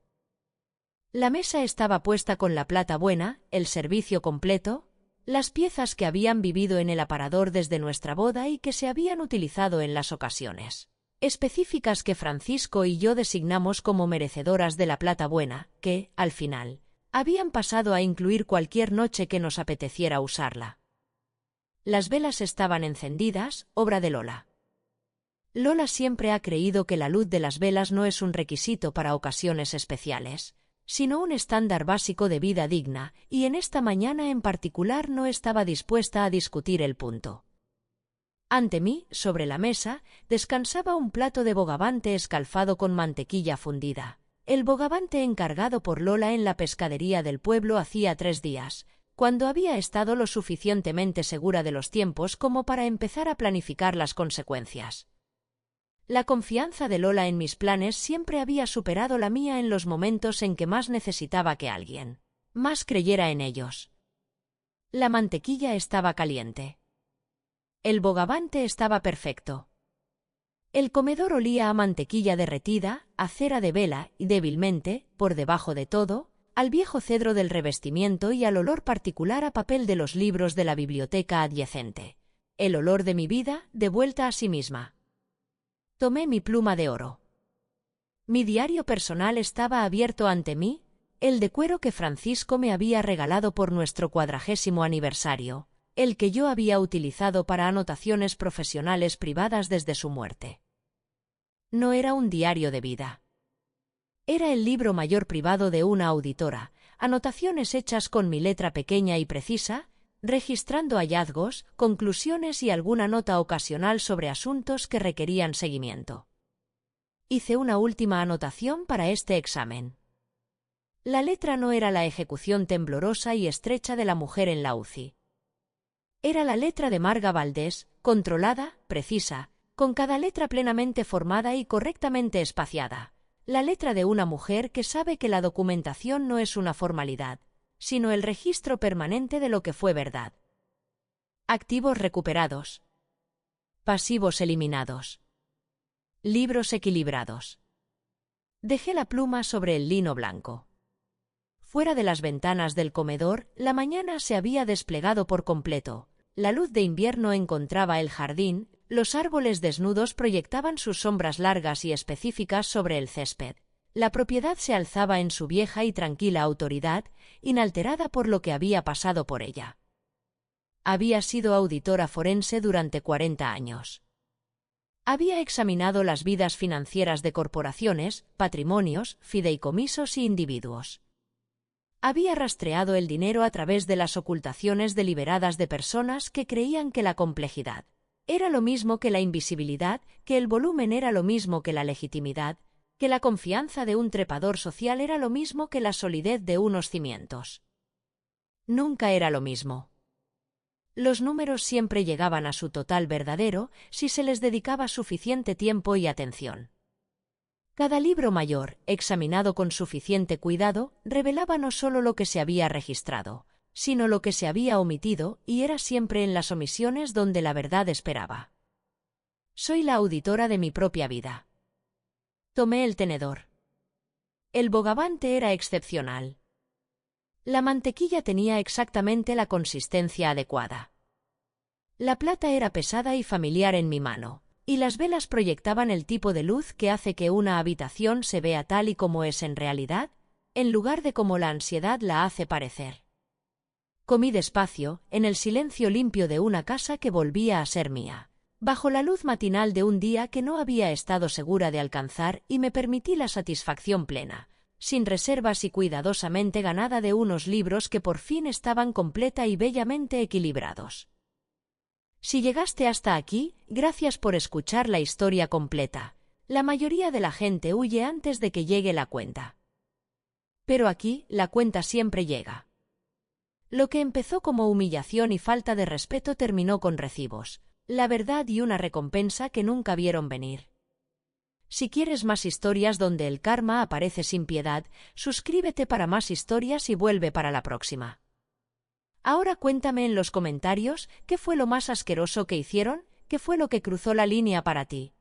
S1: La mesa estaba puesta con la plata buena, el servicio completo, las piezas que habían vivido en el aparador desde nuestra boda y que se habían utilizado en las ocasiones específicas que Francisco y yo designamos como merecedoras de la plata buena, que, al final, habían pasado a incluir cualquier noche que nos apeteciera usarla. Las velas estaban encendidas, obra de Lola. Lola siempre ha creído que la luz de las velas no es un requisito para ocasiones especiales, sino un estándar básico de vida digna, y en esta mañana en particular no estaba dispuesta a discutir el punto. Ante mí, sobre la mesa, descansaba un plato de bogavante escalfado con mantequilla fundida. El bogavante encargado por Lola en la pescadería del pueblo hacía 3 días, cuando había estado lo suficientemente segura de los tiempos como para empezar a planificar las consecuencias. La confianza de Lola en mis planes siempre había superado la mía en los momentos en que más necesitaba que alguien más creyera en ellos. La mantequilla estaba caliente. El bogavante estaba perfecto. El comedor olía a mantequilla derretida, a cera de vela y débilmente, por debajo de todo, al viejo cedro del revestimiento y al olor particular a papel de los libros de la biblioteca adyacente. El olor de mi vida, de vuelta a sí misma. Tomé mi pluma de oro. Mi diario personal estaba abierto ante mí, el de cuero que Francisco me había regalado por nuestro 40º aniversario, el que yo había utilizado para anotaciones profesionales privadas desde su muerte. No era un diario de vida. Era el libro mayor privado de una auditora, anotaciones hechas con mi letra pequeña y precisa, registrando hallazgos, conclusiones y alguna nota ocasional sobre asuntos que requerían seguimiento. Hice una última anotación para este examen. La letra no era la ejecución temblorosa y estrecha de la mujer en la UCI. Era la letra de Marga Valdés, controlada, precisa, con cada letra plenamente formada y correctamente espaciada. La letra de una mujer que sabe que la documentación no es una formalidad, sino el registro permanente de lo que fue verdad. Activos recuperados. Pasivos eliminados. Libros equilibrados. Dejé la pluma sobre el lino blanco. Fuera de las ventanas del comedor, la mañana se había desplegado por completo. La luz de invierno encontraba el jardín, los árboles desnudos proyectaban sus sombras largas y específicas sobre el césped. La propiedad se alzaba en su vieja y tranquila autoridad, inalterada por lo que había pasado por ella. Había sido auditora forense durante 40 años. Había examinado las vidas financieras de corporaciones, patrimonios, fideicomisos y individuos. Había rastreado el dinero a través de las ocultaciones deliberadas de personas que creían que la complejidad era lo mismo que la invisibilidad, que el volumen era lo mismo que la legitimidad, que la confianza de un trepador social era lo mismo que la solidez de unos cimientos. Nunca era lo mismo. Los números siempre llegaban a su total verdadero si se les dedicaba suficiente tiempo y atención. Cada libro mayor, examinado con suficiente cuidado, revelaba no solo lo que se había registrado, sino lo que se había omitido, y era siempre en las omisiones donde la verdad esperaba. Soy la auditora de mi propia vida. Tomé el tenedor. El bogavante era excepcional. La mantequilla tenía exactamente la consistencia adecuada. La plata era pesada y familiar en mi mano, y las velas proyectaban el tipo de luz que hace que una habitación se vea tal y como es en realidad, en lugar de como la ansiedad la hace parecer. Comí despacio, en el silencio limpio de una casa que volvía a ser mía, bajo la luz matinal de un día que no había estado segura de alcanzar, y me permití la satisfacción plena, sin reservas y cuidadosamente ganada, de unos libros que por fin estaban completa y bellamente equilibrados. Si llegaste hasta aquí, gracias por escuchar la historia completa. La mayoría de la gente huye antes de que llegue la cuenta. Pero aquí, la cuenta siempre llega. Lo que empezó como humillación y falta de respeto terminó con recibos, la verdad y una recompensa que nunca vieron venir. Si quieres más historias donde el karma aparece sin piedad, suscríbete para más historias y vuelve para la próxima. Ahora cuéntame en los comentarios qué fue lo más asqueroso que hicieron, qué fue lo que cruzó la línea para ti.